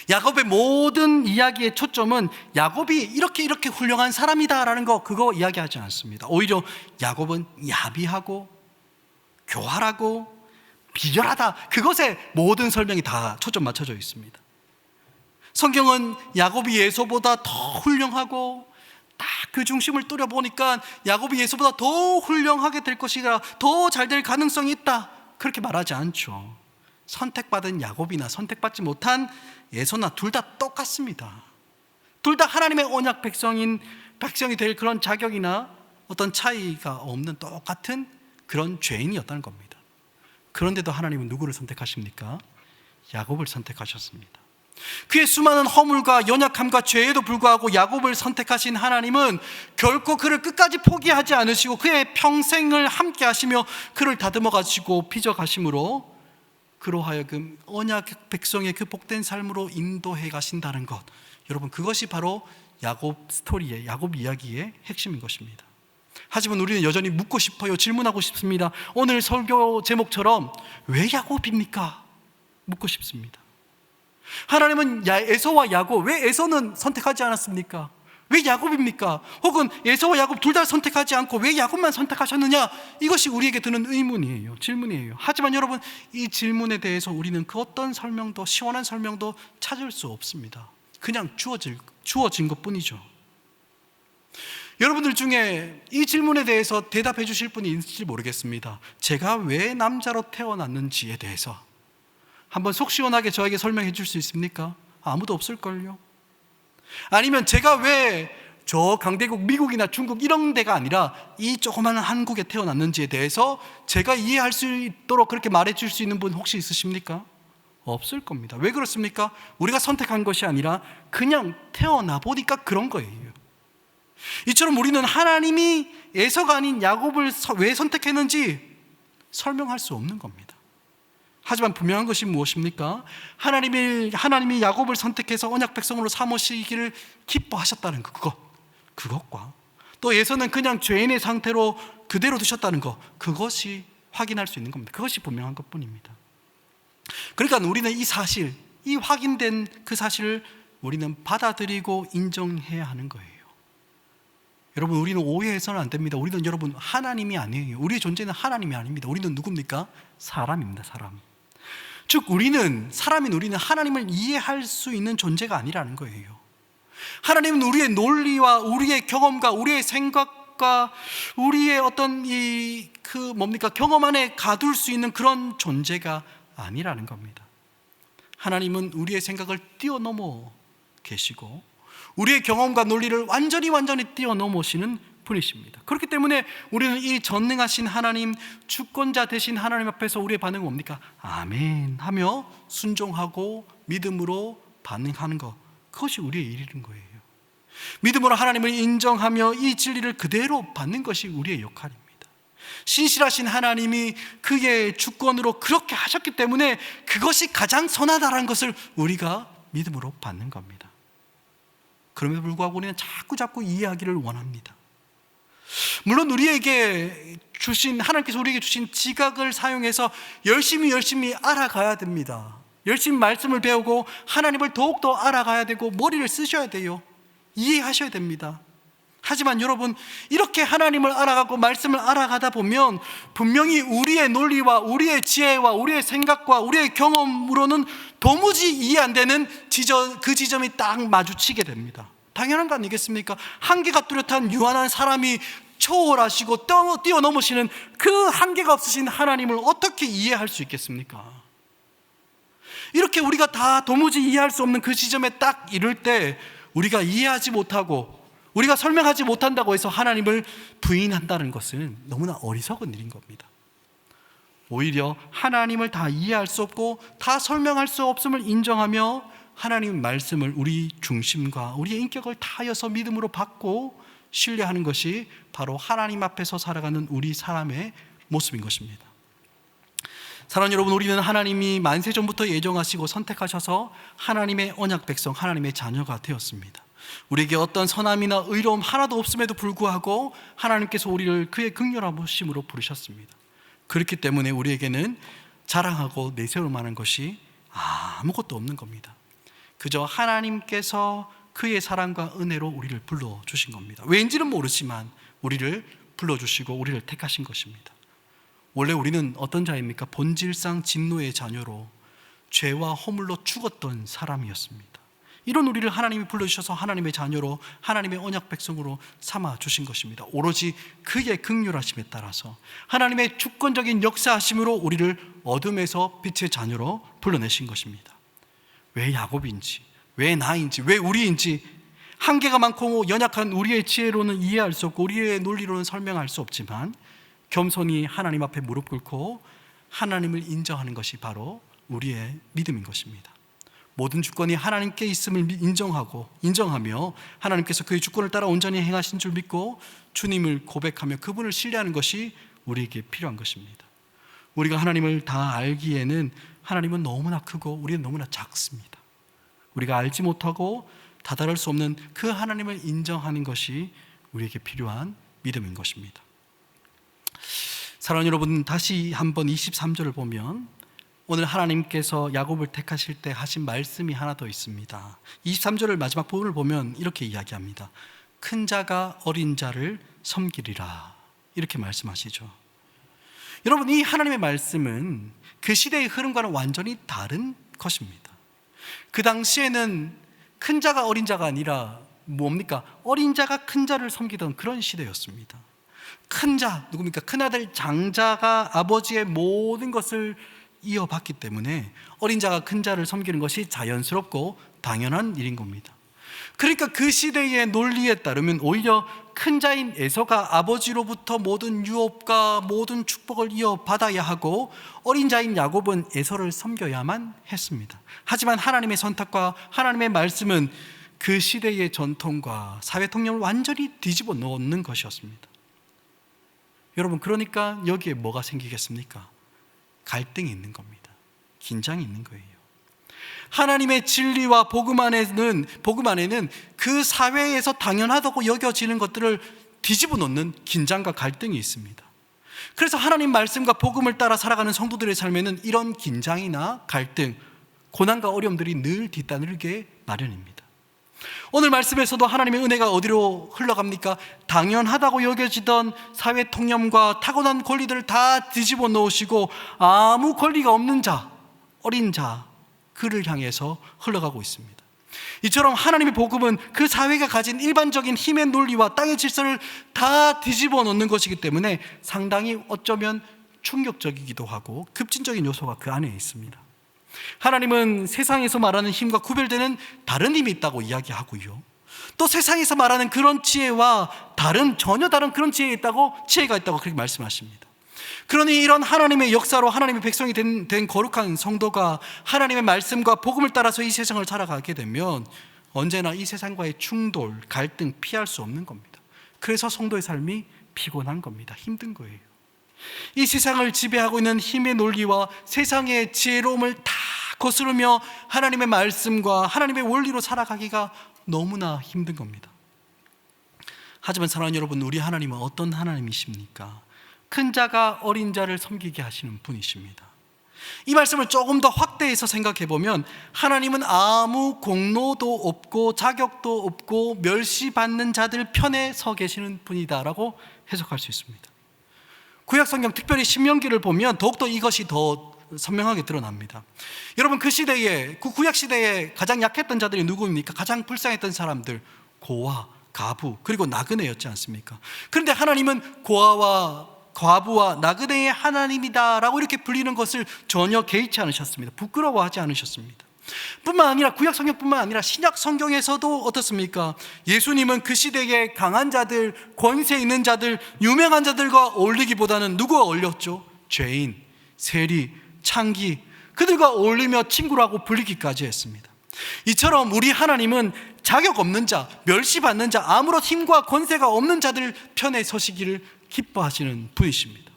야곱의 모든 이야기의 초점은 야곱이 이렇게 훌륭한 사람이다라는 거, 그거 이야기하지 않습니다. 오히려 야곱은 야비하고 교활하고 비결하다, 그것에 모든 설명이 다 초점 맞춰져 있습니다. 성경은 야곱이 에서보다 더 훌륭하고 딱 그 중심을 뚫어보니까 야곱이 에서보다 더 훌륭하게 될 것이라, 더 잘 될 가능성이 있다, 그렇게 말하지 않죠. 선택받은 야곱이나 선택받지 못한 에서나 둘 다 똑같습니다. 둘 다 하나님의 언약 백성이 될 그런 자격이나 어떤 차이가 없는 똑같은 그런 죄인이었다는 겁니다. 그런데도 하나님은 누구를 선택하십니까? 야곱을 선택하셨습니다. 그의 수많은 허물과 연약함과 죄에도 불구하고 야곱을 선택하신 하나님은 결코 그를 끝까지 포기하지 않으시고 그의 평생을 함께 하시며 그를 다듬어 가시고 빚어 가심으로 그로 하여금 언약 백성의 그 복된 삶으로 인도해 가신다는 것, 여러분 그것이 바로 야곱 스토리의, 야곱 이야기의 핵심인 것입니다. 하지만 우리는 여전히 묻고 싶어요. 질문하고 싶습니다. 오늘 설교 제목처럼 왜 야곱입니까? 묻고 싶습니다. 하나님은 에서와 야곱, 왜 에서는 선택하지 않았습니까? 왜 야곱입니까? 혹은 에서와 야곱 둘 다 선택하지 않고 왜 야곱만 선택하셨느냐? 이것이 우리에게 드는 의문이에요. 질문이에요. 하지만 여러분, 이 질문에 대해서 우리는 그 어떤 설명도, 시원한 설명도 찾을 수 없습니다. 그냥 주어진 것뿐이죠. 여러분들 중에 이 질문에 대해서 대답해 주실 분이 있을지 모르겠습니다. 제가 왜 남자로 태어났는지에 대해서 한번 속 시원하게 저에게 설명해 줄 수 있습니까? 아무도 없을걸요. 아니면 제가 왜 저 강대국 미국이나 중국 이런 데가 아니라 이 조그마한 한국에 태어났는지에 대해서 제가 이해할 수 있도록 그렇게 말해 줄 수 있는 분 혹시 있으십니까? 없을 겁니다. 왜 그렇습니까? 우리가 선택한 것이 아니라 그냥 태어나 보니까 그런 거예요. 이처럼 우리는 하나님이 에서가 아닌 야곱을 왜 선택했는지 설명할 수 없는 겁니다. 하지만 분명한 것이 무엇입니까? 하나님이 야곱을 선택해서 언약 백성으로 삼으시기를 기뻐하셨다는 그것과 또 에서는 그냥 죄인의 상태로 그대로 두셨다는 것, 그것이 확인할 수 있는 겁니다. 그것이 분명한 것뿐입니다. 그러니까 우리는 이 사실, 이 확인된 그 사실을 우리는 받아들이고 인정해야 하는 거예요. 여러분, 우리는 오해해서는 안 됩니다. 우리는 여러분 하나님이 아니에요. 우리의 존재는 하나님이 아닙니다. 우리는 누굽니까? 사람입니다. 사람. 즉 우리는 하나님을 이해할 수 있는 존재가 아니라는 거예요. 하나님은 우리의 논리와 우리의 경험과 우리의 생각과 우리의 어떤 경험 안에 가둘 수 있는 그런 존재가 아니라는 겁니다. 하나님은 우리의 생각을 뛰어넘어 계시고 우리의 경험과 논리를 완전히 뛰어넘으시는 분이십니다. 그렇기 때문에 우리는 이 전능하신 하나님, 주권자 되신 하나님 앞에서 우리의 반응은 뭡니까? 아멘 하며 순종하고 믿음으로 반응하는 것, 그것이 우리의 일인 거예요. 믿음으로 하나님을 인정하며 이 진리를 그대로 받는 것이 우리의 역할입니다. 신실하신 하나님이 그의 주권으로 그렇게 하셨기 때문에 그것이 가장 선하다는 것을 우리가 믿음으로 받는 겁니다. 그럼에도 불구하고 우리는 자꾸 이해하기를 원합니다. 물론 우리에게 하나님께서 우리에게 주신 지각을 사용해서 열심히 알아가야 됩니다. 열심히 말씀을 배우고 하나님을 더욱더 알아가야 되고 머리를 쓰셔야 돼요. 이해하셔야 됩니다. 하지만 여러분, 이렇게 하나님을 알아가고 말씀을 알아가다 보면 분명히 우리의 논리와 우리의 지혜와 우리의 생각과 우리의 경험으로는 도무지 이해 안 되는 그 지점이 딱 마주치게 됩니다. 당연한 거 아니겠습니까? 한계가 뚜렷한 유한한 사람이 초월하시고 뛰어넘으시는 그 한계가 없으신 하나님을 어떻게 이해할 수 있겠습니까? 이렇게 우리가 다 도무지 이해할 수 없는 그 지점에 딱 이를 때 우리가 이해하지 못하고 우리가 설명하지 못한다고 해서 하나님을 부인한다는 것은 너무나 어리석은 일인 겁니다. 오히려 하나님을 다 이해할 수 없고 다 설명할 수 없음을 인정하며 하나님 말씀을 우리 중심과 우리의 인격을 다하여서 믿음으로 받고 신뢰하는 것이 바로 하나님 앞에서 살아가는 우리 사람의 모습인 것입니다. 사랑하는 여러분, 우리는 하나님이 만세전부터 예정하시고 선택하셔서 하나님의 언약 백성, 하나님의 자녀가 되었습니다. 우리에게 어떤 선함이나 의로움 하나도 없음에도 불구하고 하나님께서 우리를 그의 긍휼하심으로 부르셨습니다. 그렇기 때문에 우리에게는 자랑하고 내세울 만한 것이 아무것도 없는 겁니다. 그저 하나님께서 그의 사랑과 은혜로 우리를 불러주신 겁니다. 왠지는 모르지만 우리를 불러주시고 우리를 택하신 것입니다. 원래 우리는 어떤 자입니까? 본질상 진노의 자녀로 죄와 허물로 죽었던 사람이었습니다. 이런 우리를 하나님이 불러주셔서 하나님의 자녀로 하나님의 언약 백성으로 삼아주신 것입니다. 오로지 그의 긍휼하심에 따라서 하나님의 주권적인 역사하심으로 우리를 어둠에서 빛의 자녀로 불러내신 것입니다. 왜 야곱인지, 왜 나인지, 왜 우리인지 한계가 많고 연약한 우리의 지혜로는 이해할 수 없고 우리의 논리로는 설명할 수 없지만 겸손히 하나님 앞에 무릎 꿇고 하나님을 인정하는 것이 바로 우리의 믿음인 것입니다. 모든 주권이 하나님께 있음을 인정하며 하나님께서 그의 주권을 따라 온전히 행하신 줄 믿고 주님을 고백하며 그분을 신뢰하는 것이 우리에게 필요한 것입니다. 우리가 하나님을 다 알기에는 하나님은 너무나 크고 우리는 너무나 작습니다. 우리가 알지 못하고 다다를 수 없는 그 하나님을 인정하는 것이 우리에게 필요한 믿음인 것입니다. 사랑하는 여러분, 다시 한번 23절을 보면 오늘 하나님께서 야곱을 택하실 때 하신 말씀이 하나 더 있습니다. 23절을 마지막 부분을 보면 이렇게 이야기합니다. 큰 자가 어린 자를 섬기리라, 이렇게 말씀하시죠. 여러분, 이 하나님의 말씀은 그 시대의 흐름과는 완전히 다른 것입니다. 그 당시에는 큰 자가 어린 자가 아니라 뭡니까? 어린 자가 큰 자를 섬기던 그런 시대였습니다. 큰 자, 누굽니까? 큰아들 장자가 아버지의 모든 것을 이어받기 때문에 어린 자가 큰 자를 섬기는 것이 자연스럽고 당연한 일인 겁니다. 그러니까 그 시대의 논리에 따르면 오히려 큰 자인 에서가 아버지로부터 모든 유업과 모든 축복을 이어받아야 하고 어린 자인 야곱은 에서를 섬겨야만 했습니다. 하지만 하나님의 선택과 하나님의 말씀은 그 시대의 전통과 사회 통념을 완전히 뒤집어 놓는 것이었습니다. 여러분, 그러니까 여기에 뭐가 생기겠습니까? 갈등이 있는 겁니다. 긴장이 있는 거예요. 하나님의 진리와 복음 안에는 그 사회에서 당연하다고 여겨지는 것들을 뒤집어 놓는 긴장과 갈등이 있습니다. 그래서 하나님 말씀과 복음을 따라 살아가는 성도들의 삶에는 이런 긴장이나 갈등, 고난과 어려움들이 늘 뒤따르게 마련입니다. 오늘 말씀에서도 하나님의 은혜가 어디로 흘러갑니까? 당연하다고 여겨지던 사회 통념과 타고난 권리들을 다 뒤집어 놓으시고 아무 권리가 없는 자, 어린 자, 그를 향해서 흘러가고 있습니다. 이처럼 하나님의 복음은 그 사회가 가진 일반적인 힘의 논리와 땅의 질서를 다 뒤집어 놓는 것이기 때문에 상당히 어쩌면 충격적이기도 하고 급진적인 요소가 그 안에 있습니다. 하나님은 세상에서 말하는 힘과 구별되는 다른 힘이 있다고 이야기하고요, 또 세상에서 말하는 그런 지혜와 전혀 다른 그런 지혜가 있다고 그렇게 말씀하십니다. 그러니 이런 하나님의 역사로 하나님의 백성이 된 거룩한 성도가 하나님의 말씀과 복음을 따라서 이 세상을 살아가게 되면 언제나 이 세상과의 충돌, 갈등 피할 수 없는 겁니다. 그래서 성도의 삶이 피곤한 겁니다. 힘든 거예요. 이 세상을 지배하고 있는 힘의 논리와 세상의 지혜로움을 다 거스르며 하나님의 말씀과 하나님의 원리로 살아가기가 너무나 힘든 겁니다. 하지만 사랑하는 여러분, 우리 하나님은 어떤 하나님이십니까? 큰 자가 어린 자를 섬기게 하시는 분이십니다. 이 말씀을 조금 더 확대해서 생각해 보면 하나님은 아무 공로도 없고 자격도 없고 멸시받는 자들 편에 서 계시는 분이다라고 해석할 수 있습니다. 구약 성경 특별히 신명기를 보면 더욱더 이것이 더 선명하게 드러납니다. 여러분, 그 시대에, 그 구약 시대에 가장 약했던 자들이 누구입니까? 가장 불쌍했던 사람들, 고아, 가부, 그리고 나그네였지 않습니까? 그런데 하나님은 고아와 과부와 나그네의 하나님이다라고 이렇게 불리는 것을 전혀 개의치 않으셨습니다. 부끄러워하지 않으셨습니다. 뿐만 아니라 구약 성경뿐만 아니라 신약 성경에서도 어떻습니까? 예수님은 그 시대의 강한 자들, 권세 있는 자들, 유명한 자들과 어울리기보다는 누구와 어울렸죠? 죄인, 세리, 창기, 그들과 어울리며 친구라고 불리기까지 했습니다. 이처럼 우리 하나님은 자격 없는 자, 멸시받는 자, 아무런 힘과 권세가 없는 자들 편에 서시기를 기뻐하시는 분이십니다.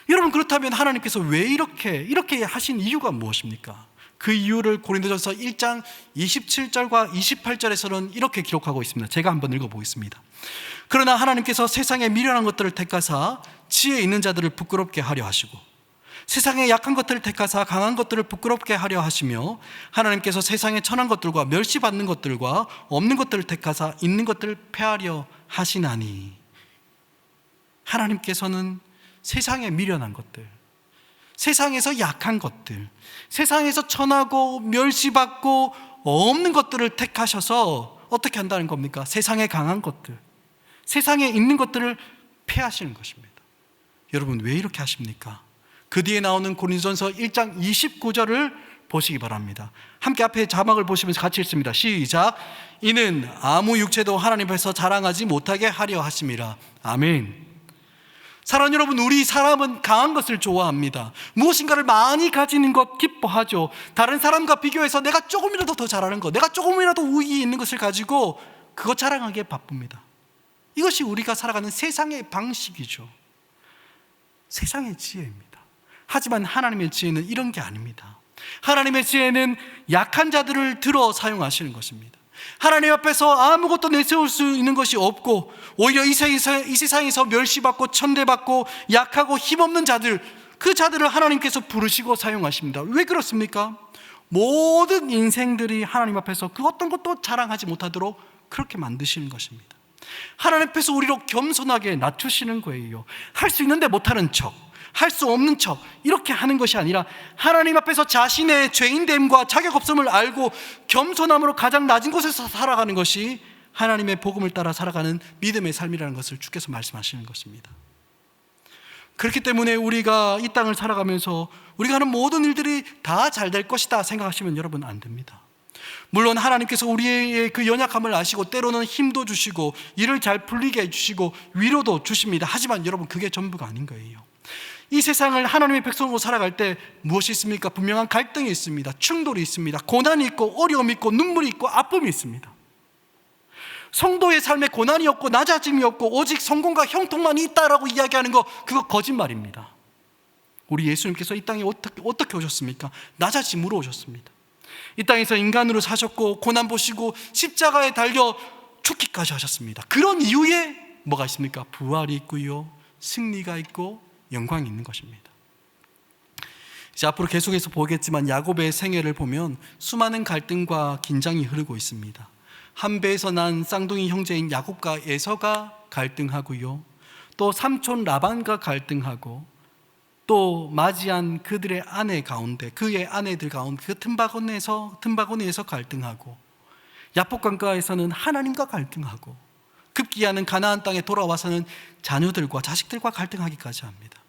여러분, 그렇다면 하나님께서 왜 이렇게 하신 이유가 무엇입니까? 그 이유를 고린도전서 1장 27절과 28절에서는 이렇게 기록하고 있습니다. 제가 한번 읽어보겠습니다. 그러나 하나님께서 세상에 미련한 것들을 택하사 지혜 있는 자들을 부끄럽게 하려 하시고 세상에 약한 것들을 택하사 강한 것들을 부끄럽게 하려 하시며 하나님께서 세상에 천한 것들과 멸시받는 것들과 없는 것들을 택하사 있는 것들을 폐하려 하시나니. 하나님께서는 세상에 미련한 것들, 세상에서 약한 것들, 세상에서 천하고 멸시받고 없는 것들을 택하셔서 어떻게 한다는 겁니까? 세상에 강한 것들, 세상에 있는 것들을 폐하시는 것입니다. 여러분, 왜 이렇게 하십니까? 그 뒤에 나오는 고린도전서 1장 29절을 보시기 바랍니다. 함께 앞에 자막을 보시면서 같이 읽습니다. 시작. 이는 아무 육체도 하나님 앞에서 자랑하지 못하게 하려 하심이라. 아멘. 사랑하는 여러분, 우리 사람은 강한 것을 좋아합니다. 무엇인가를 많이 가지는 것 기뻐하죠. 다른 사람과 비교해서 내가 조금이라도 더 잘하는 것, 내가 조금이라도 우위에 있는 것을 가지고 그것 자랑하기에 바쁩니다. 이것이 우리가 살아가는 세상의 방식이죠. 세상의 지혜입니다. 하지만 하나님의 지혜는 이런 게 아닙니다. 하나님의 지혜는 약한 자들을 들어 사용하시는 것입니다. 하나님 앞에서 아무것도 내세울 수 있는 것이 없고 오히려 이 세상에서 멸시받고 천대받고 약하고 힘없는 자들, 그 자들을 하나님께서 부르시고 사용하십니다. 왜 그렇습니까? 모든 인생들이 하나님 앞에서 그 어떤 것도 자랑하지 못하도록 그렇게 만드시는 것입니다. 하나님 앞에서 우리로 겸손하게 낮추시는 거예요. 할 수 있는데 못하는 척, 할 수 없는 척 이렇게 하는 것이 아니라 하나님 앞에서 자신의 죄인됨과 자격 없음을 알고 겸손함으로 가장 낮은 곳에서 살아가는 것이 하나님의 복음을 따라 살아가는 믿음의 삶이라는 것을 주께서 말씀하시는 것입니다. 그렇기 때문에 우리가 이 땅을 살아가면서 우리가 하는 모든 일들이 다 잘 될 것이다 생각하시면 여러분 안 됩니다. 물론 하나님께서 우리의 그 연약함을 아시고 때로는 힘도 주시고 일을 잘 풀리게 해주시고 위로도 주십니다. 하지만 여러분, 그게 전부가 아닌 거예요. 이 세상을 하나님의 백성으로 살아갈 때 무엇이 있습니까? 분명한 갈등이 있습니다. 충돌이 있습니다. 고난이 있고 어려움이 있고 눈물이 있고 아픔이 있습니다. 성도의 삶에 고난이 없고 낮아짐이 없고 오직 성공과 형통만 있다라고 이야기하는 거, 그거 거짓말입니다. 우리 예수님께서 이 땅에 어떻게 오셨습니까? 낮아짐으로 오셨습니다. 이 땅에서 인간으로 사셨고 고난 보시고 십자가에 달려 죽기까지 하셨습니다. 그런 이유에 뭐가 있습니까? 부활이 있고요, 승리가 있고 영광이 있는 것입니다. 이제 앞으로 계속해서 보겠지만 야곱의 생애를 보면 수많은 갈등과 긴장이 흐르고 있습니다. 한 배에서 난 쌍둥이 형제인 야곱과 에서가 갈등하고요, 또 삼촌 라반과 갈등하고, 또 맞이한 그들의 아내 가운데, 그의 아내들 가운데 그 틈바구니에서 갈등하고, 야복강가에서는 하나님과 갈등하고, 급기야는 가나안 땅에 돌아와서는 자녀들과 자식들과 갈등하기까지 합니다.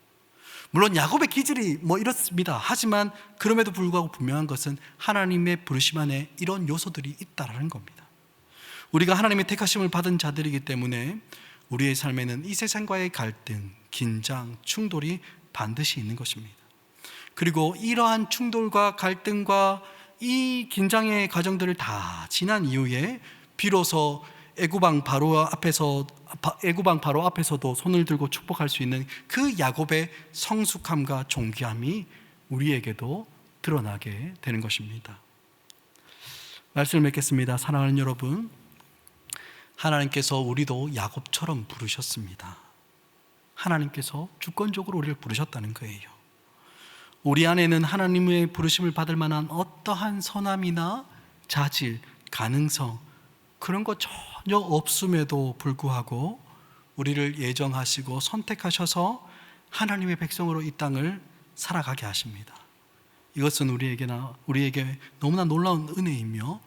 물론 야곱의 기질이 이렇습니다. 하지만 그럼에도 불구하고 분명한 것은 하나님의 부르심 안에 이런 요소들이 있다라는 겁니다. 우리가 하나님의 택하심을 받은 자들이기 때문에 우리의 삶에는 이 세상과의 갈등, 긴장, 충돌이 반드시 있는 것입니다. 그리고 이러한 충돌과 갈등과 이 긴장의 과정들을 다 지난 이후에 비로소 애구방 바로 앞에서도 손을 들고 축복할 수 있는 그 야곱의 성숙함과 존귀함이 우리에게도 드러나게 되는 것입니다. 말씀을 맺겠습니다. 사랑하는 여러분, 하나님께서 우리도 야곱처럼 부르셨습니다. 하나님께서 주권적으로 우리를 부르셨다는 거예요. 우리 안에는 하나님의 부르심을 받을 만한 어떠한 선함이나 자질, 가능성 그런 거 전혀 없음에도 불구하고 우리를 예정하시고 선택하셔서 하나님의 백성으로 이 땅을 살아가게 하십니다. 이것은 우리에게 너무나 놀라운 은혜이며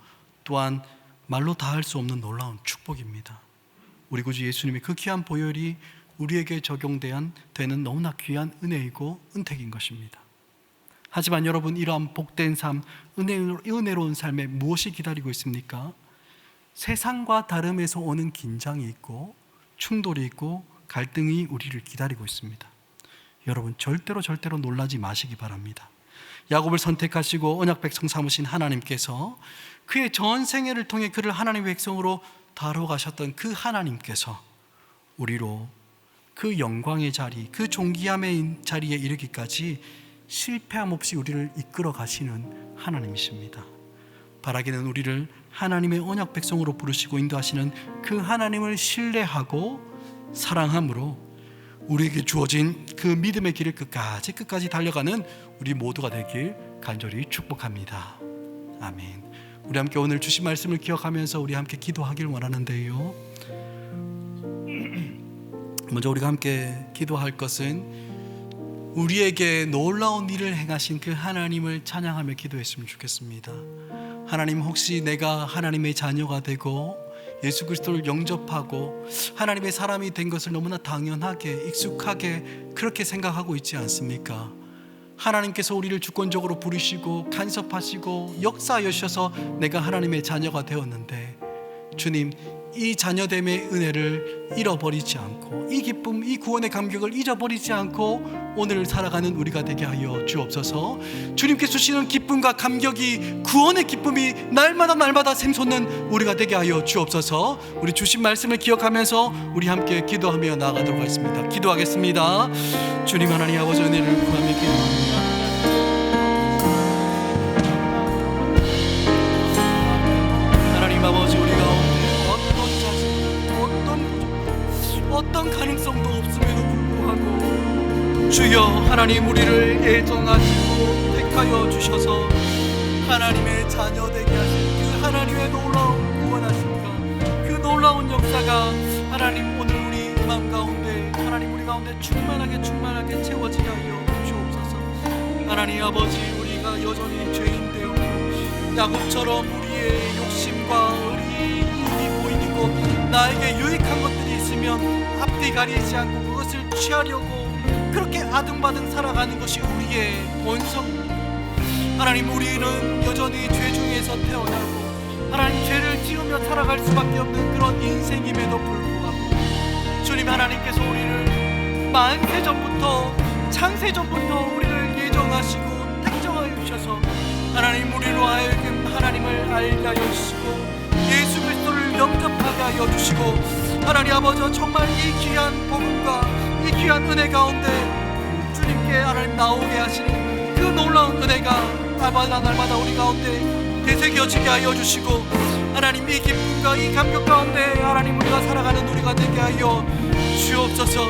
또한 말로 다할 수 없는 놀라운 축복입니다. 우리 구주 예수님의 그 귀한 보혈이 우리에게 적용되는 너무나 귀한 은혜이고 은택인 것입니다. 하지만 여러분, 이러한 복된 삶, 은혜로운 삶에 무엇이 기다리고 있습니까? 세상과 다름에서 오는 긴장이 있고 충돌이 있고 갈등이 우리를 기다리고 있습니다. 여러분, 절대로 놀라지 마시기 바랍니다. 야곱을 선택하시고 언약 백성 삼으신 하나님께서 그의 전생애를 통해 그를 하나님의 백성으로 다뤄가셨던 그 하나님께서 우리로 그 영광의 자리, 그 존귀함의 자리에 이르기까지 실패함 없이 우리를 이끌어 가시는 하나님이십니다. 바라기는 우리를 하나님의 언약 백성으로 부르시고 인도하시는 그 하나님을 신뢰하고 사랑함으로 우리에게 주어진 그 믿음의 길을 끝까지 달려가는 우리 모두가 되길 간절히 축복합니다. 아멘. 우리 함께 오늘 주신 말씀을 기억하면서 우리 함께 기도하길 원하는데요, 먼저 우리가 함께 기도할 것은 우리에게 놀라운 일을 행하신 그 하나님을 찬양하며 기도했으면 좋겠습니다. 하나님, 혹시 내가 하나님의 자녀가 되고 예수 그리스도를 영접하고 하나님의 사람이 된 것을 너무나 당연하게 익숙하게 그렇게 생각하고 있지 않습니까? 하나님께서 우리를 주권적으로 부르시고 간섭하시고 역사하여 주셔서 내가 하나님의 자녀가 되었는데, 주님, 이 자녀됨의 은혜를 잃어버리지 않고 이 기쁨, 이 구원의 감격을 잊어버리지 않고 오늘 살아가는 우리가 되게 하여 주옵소서. 주님께서 주시는 기쁨과 감격이, 구원의 기쁨이 날마다 샘솟는 우리가 되게 하여 주옵소서. 우리 주신 말씀을 기억하면서 우리 함께 기도하며 나아가도록 하겠습니다. 기도하겠습니다. 주님 하나님 아버지, 은혜를 구하며 기도합니다. 하나님 아버지, 우리가 어떤 가능성도 없음에도 불구하고 주여 하나님, 우리를 예정하시고 택하여 주셔서 하나님의 자녀 되게 하신 그 하나님의 놀라운 구원하심과 그 놀라운 역사가 하나님 오늘 우리 마음 가운데, 하나님 우리 가운데 충만하게 채워지게 하여 주옵소서. 하나님 아버지, 우리가 여전히 죄인되어 야곱처럼 우리의 욕심과 우리 눈이 보이는 것, 나에게 유익한 것들이 있으면 앞뒤 가리지 않고 그것을 취하려고 그렇게 아등바등 살아가는 것이 우리의 본성입니다. 하나님, 우리는 여전히 죄 중에서 태어나고 하나님 죄를 지으며 살아갈 수밖에 없는 그런 인생임에도 불구하고 주님 하나님께서 우리를 만세전부터 창세전부터 우리를 예정하시고 택정하여 주셔서 하나님, 우리로 하여금 하나님을 알게 하여 주시고 예수 그리스도를 영접하게 하여 주시고 하나님 아버지, 정말 이 귀한 복음과 이 귀한 은혜 가운데 주님께 하나님 나오게 하시는 그 놀라운 은혜가 날마다 우리 가운데 되새겨지게 하여 주시고 하나님, 이 기쁨과 이 감격 가운데 하나님 우리가 살아가는 우리가 되게 하여 주옵소서.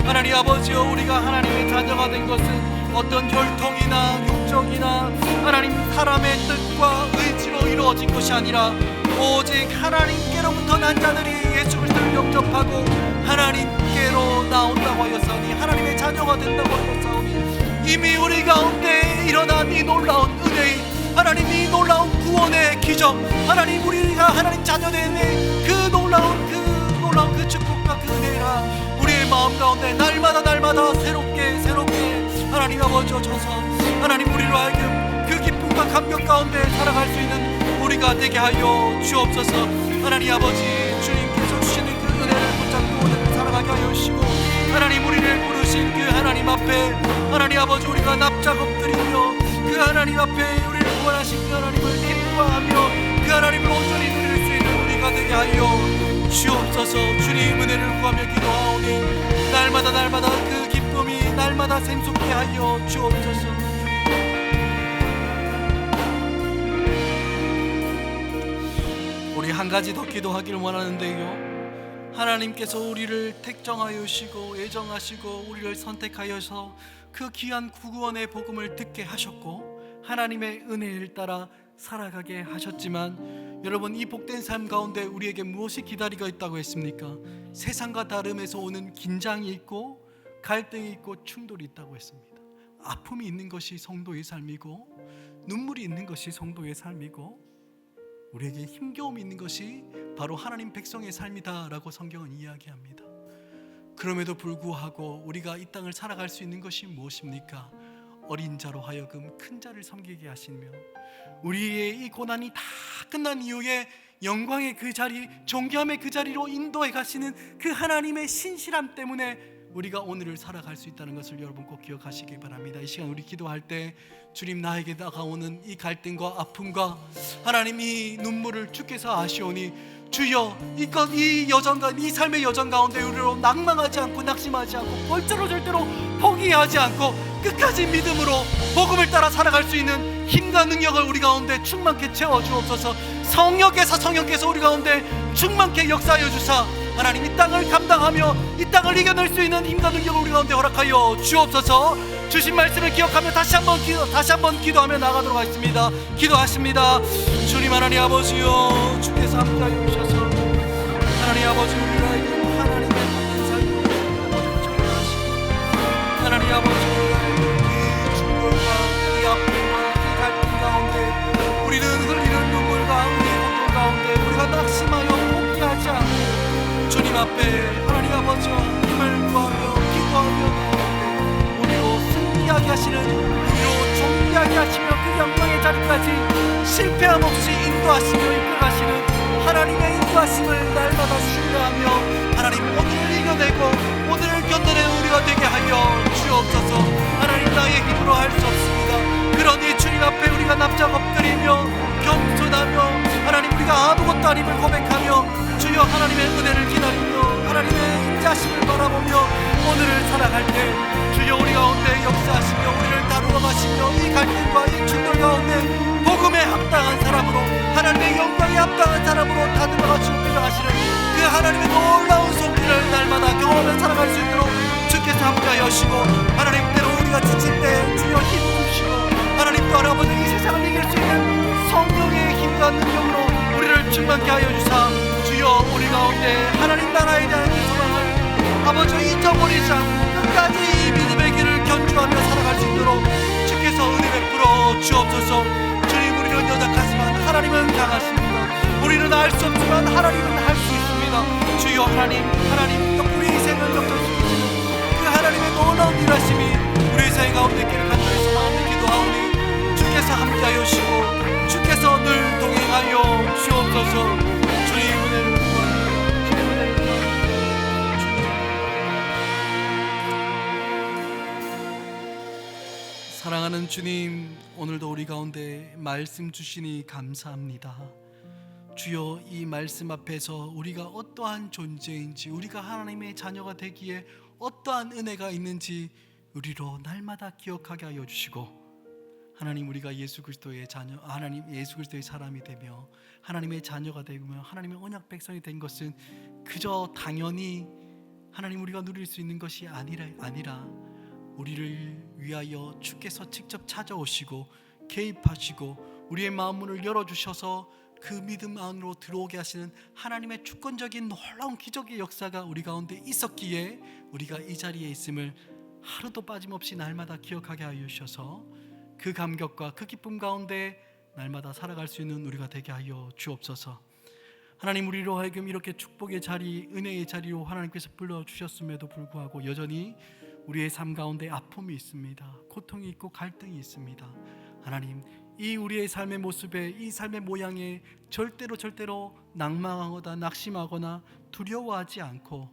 하나님 아버지여, 우리가 하나님의 자녀가 된 것은 어떤 혈통이나 육정이나 하나님 사람의 뜻과 의지로 이루어진 것이 아니라 오직 하나님께로부터 난 자들이 예수 그리스도를 영접하고 하나님께로 나온다고 하였사오니, 하나님의 자녀가 된다고 하였사오니, 이미 우리 가운데 일어난 이 놀라운 은혜, 하나님 이 놀라운 구원의 기적, 하나님 우리가 하나님 자녀됨의 그 놀라운 그 축복과 그 은혜가 우리의 마음 가운데 날마다 새롭게 하나님 아버지 주셔서 하나님 우리로 하여금 그 기쁨과 감격 가운데 살아갈 수 있는 우리가 되게 하여 주옵소서. 하나님 아버지, 주님께서 주시는 그 은혜를 붙잡고 오늘을 살아가게 하여 주시고 하나님, 우리를 부르신 그 하나님 앞에 하나님 아버지, 우리가 납작 엎드리며 그 하나님 앞에 우리를 구원하신 그 하나님을 기뻐하며 그 하나님을 온전히 누릴 수 있는 우리가 되게 하여 주옵소서. 주님 은혜를 구하며 기도하오니 날마다 그 기쁨이 날마다 샘솟게 하여 주옵소서. 우리 한 가지 더 기도하기를 원하는데요, 하나님께서 우리를 택정하여시고 애정하시고 우리를 선택하여서 그 귀한 구원의 복음을 듣게 하셨고 하나님의 은혜를 따라 살아가게 하셨지만, 여러분, 이 복된 삶 가운데 우리에게 무엇이 기다리고 있다고 했습니까? 세상과 다름에서 오는 긴장이 있고 갈등이 있고 충돌이 있다고 했습니다. 아픔이 있는 것이 성도의 삶이고 눈물이 있는 것이 성도의 삶이고 우리에게 힘겨움이 있는 것이 바로 하나님 백성의 삶이다라고 성경은 이야기합니다. 그럼에도 불구하고 우리가 이 땅을 살아갈 수 있는 것이 무엇입니까? 어린 자로 하여금 큰 자를 섬기게 하시며 우리의 이 고난이 다 끝난 이후에 영광의 그 자리, 존귀함의 그 자리로 인도해 가시는 그 하나님의 신실함 때문에 우리가 오늘을 살아갈 수 있다는 것을 여러분 꼭 기억하시기 바랍니다. 이 시간 우리 기도할 때 주님, 나에게 다가오는 이 갈등과 아픔과 하나님 이 눈물을 주께서 아시오니 주여, 이 여정, 이 삶의 여정 가운데 우리로 낭망하지 않고 낙심하지 않고 절대로 포기하지 않고 끝까지 믿음으로 복음을 따라 살아갈 수 있는 힘과 능력을 우리 가운데 충만케 채워주옵소서. 성령께서 우리 가운데 충만케 역사하여 주사 하나님 이 땅을 감당하며 이 땅을 이겨낼 수 있는 힘과 능력을 우리 가운데 허락하여 주옵소서. 주신 말씀을 기억하며 다시 한번 기도하며 나가도록 하겠습니다. 기도하십니다. 주님 하나님 아버지요, 주께서 함께하여 주셔서 하나님 아버지 우리에게 하나님의 받는 삶을 전하시고 하나님 아버지 이 충돌과 이 아픔과 이 갈등 가운데 우리는 흘리는 눈물과 은혜의 고통 가운데 우리가 낙심하여 포기하지 않고 주님 앞에 하나님 아버지와 힘을 구하며 기도하며 나오는데 우리로 승리하게 하시는, 우리로 존귀하게 하시며 그 영광의 자리까지 실패함 없이 인도하시며 이끌어가시는 하나님의 인도하심을 날마다 신뢰하며 하나님 오늘을 이겨내고 오늘을 견뎌내는 우리가 되게 하여 주옵소서. 하나님 나의 힘으로 할 수 없습니다. 그러니 주님 앞에 우리가 납작 엎드리며 겸손하며 하나님 우리가 아무것도 아님을 고백하며 주여 하나님의 은혜를 기다리며 하나님의 인자심을 바라보며 오늘을 살아갈 때 주여 우리 가운데 역사하시며 우리를 다루어 가시며 이 갈등과 이 충돌 가운데 복음에 합당한 사람으로 하나님의 영광에 합당한 사람으로 다듬어 가시고 필요하시는 그 하나님의 놀라운 손길을 날마다 경험하며 살아갈 수 있도록 주께서 함께하여 주시고 하나님 때로 우리가 지칠 때 주여 힘 주시고 하나님 또 아버지 이 세상을 이길 수 있는 성령의 힘과 능력으로 우리를 충만케 하여 주사 주여 우리 가운데 하나님 나라에 대한 이 소망을 아버지 잊어버리지 않고 끝까지 이 믿음의 길을 견주하며 살아갈 수 있도록 주께서 은혜 베풀어 주옵소서. 주님, 우리는 연약하지만 하나님은 강하십니다. 우리는 알 수 없지만 하나님은 할 수 있습니다. 주여 하나님 우리 인생을 역전시키시는 그 하나님의 놀라운 일하심이 우리 인생 가운데 길을 간절히 소망하며 기도하오니 주께서 함께하여 주시고 주께서 늘 동행하여 주옵소서. 주님 은혜를 구하며 주님 은혜를 구하며. 사랑하는 주님, 오늘도 우리 가운데 말씀 주시니 감사합니다. 주여, 이 말씀 앞에서 우리가 어떠한 존재인지, 우리가 하나님의 자녀가 되기에 어떠한 은혜가 있는지 우리로 날마다 기억하게 하여 주시고 하나님, 우리가 예수 그리스도의 자녀, 하나님 예수 그리스도의 사람이 되며 하나님의 자녀가 되며 하나님의 언약 백성이 된 것은 그저 당연히 하나님 우리가 누릴 수 있는 것이 아니라 우리를 위하여 주께서 직접 찾아오시고 개입하시고 우리의 마음문을 열어주셔서 그 믿음 안으로 들어오게 하시는 하나님의 주권적인 놀라운 기적의 역사가 우리 가운데 있었기에 우리가 이 자리에 있음을 하루도 빠짐없이 날마다 기억하게 하여 주셔서 그 감격과 그 기쁨 가운데 날마다 살아갈 수 있는 우리가 되게 하여 주옵소서. 하나님, 우리로 하여금 이렇게 축복의 자리, 은혜의 자리로 하나님께서 불러주셨음에도 불구하고 여전히 우리의 삶 가운데 아픔이 있습니다. 고통이 있고 갈등이 있습니다. 하나님, 이 우리의 삶의 모습에, 이 삶의 모양에 절대로 낭망하거나 낙심하거나 두려워하지 않고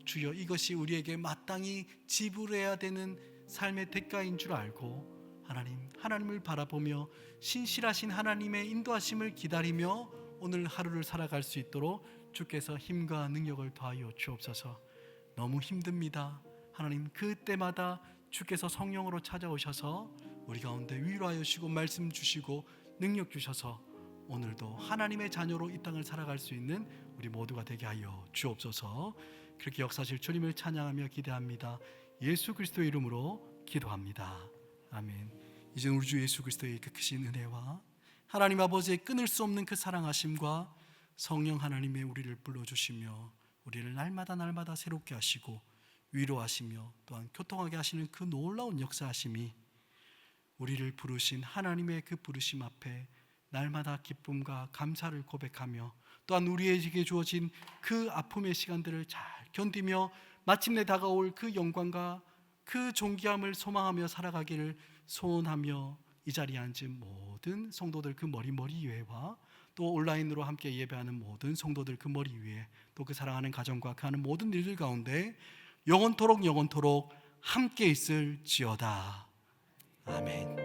주여, 이것이 우리에게 마땅히 지불해야 되는 삶의 대가인 줄 알고 하나님을 바라보며 신실하신 하나님의 인도하심을 기다리며 오늘 하루를 살아갈 수 있도록 주께서 힘과 능력을 더하여 주옵소서. 너무 힘듭니다. 하나님, 그때마다 주께서 성령으로 찾아오셔서 우리 가운데 위로하여 주시고 말씀 주시고 능력 주셔서 오늘도 하나님의 자녀로 이 땅을 살아갈 수 있는 우리 모두가 되게 하여 주옵소서. 그렇게 역사하실 주님을 찬양하며 기대합니다. 예수 그리스도의 이름으로 기도합니다. 아멘. 이제 우리 주 예수 그리스도의 그 크신 은혜와 하나님 아버지의 끊을 수 없는 그 사랑하심과 성령 하나님의 우리를 불러주시며 우리를 날마다 새롭게 하시고 위로하시며 또한 교통하게 하시는 그 놀라운 역사하심이 우리를 부르신 하나님의 그 부르심 앞에 날마다 기쁨과 감사를 고백하며 또한 우리에게 주어진 그 아픔의 시간들을 잘 견디며 마침내 다가올 그 영광과 그 존귀함을 소망하며 살아가기를 소원하며 이 자리에 앉은 모든 성도들 그 머리 위에와 또 온라인으로 함께 예배하는 모든 성도들 그 머리 위에 또 그 사랑하는 가정과 그 하는 모든 일들 가운데 영원토록 함께 있을지어다. 아멘.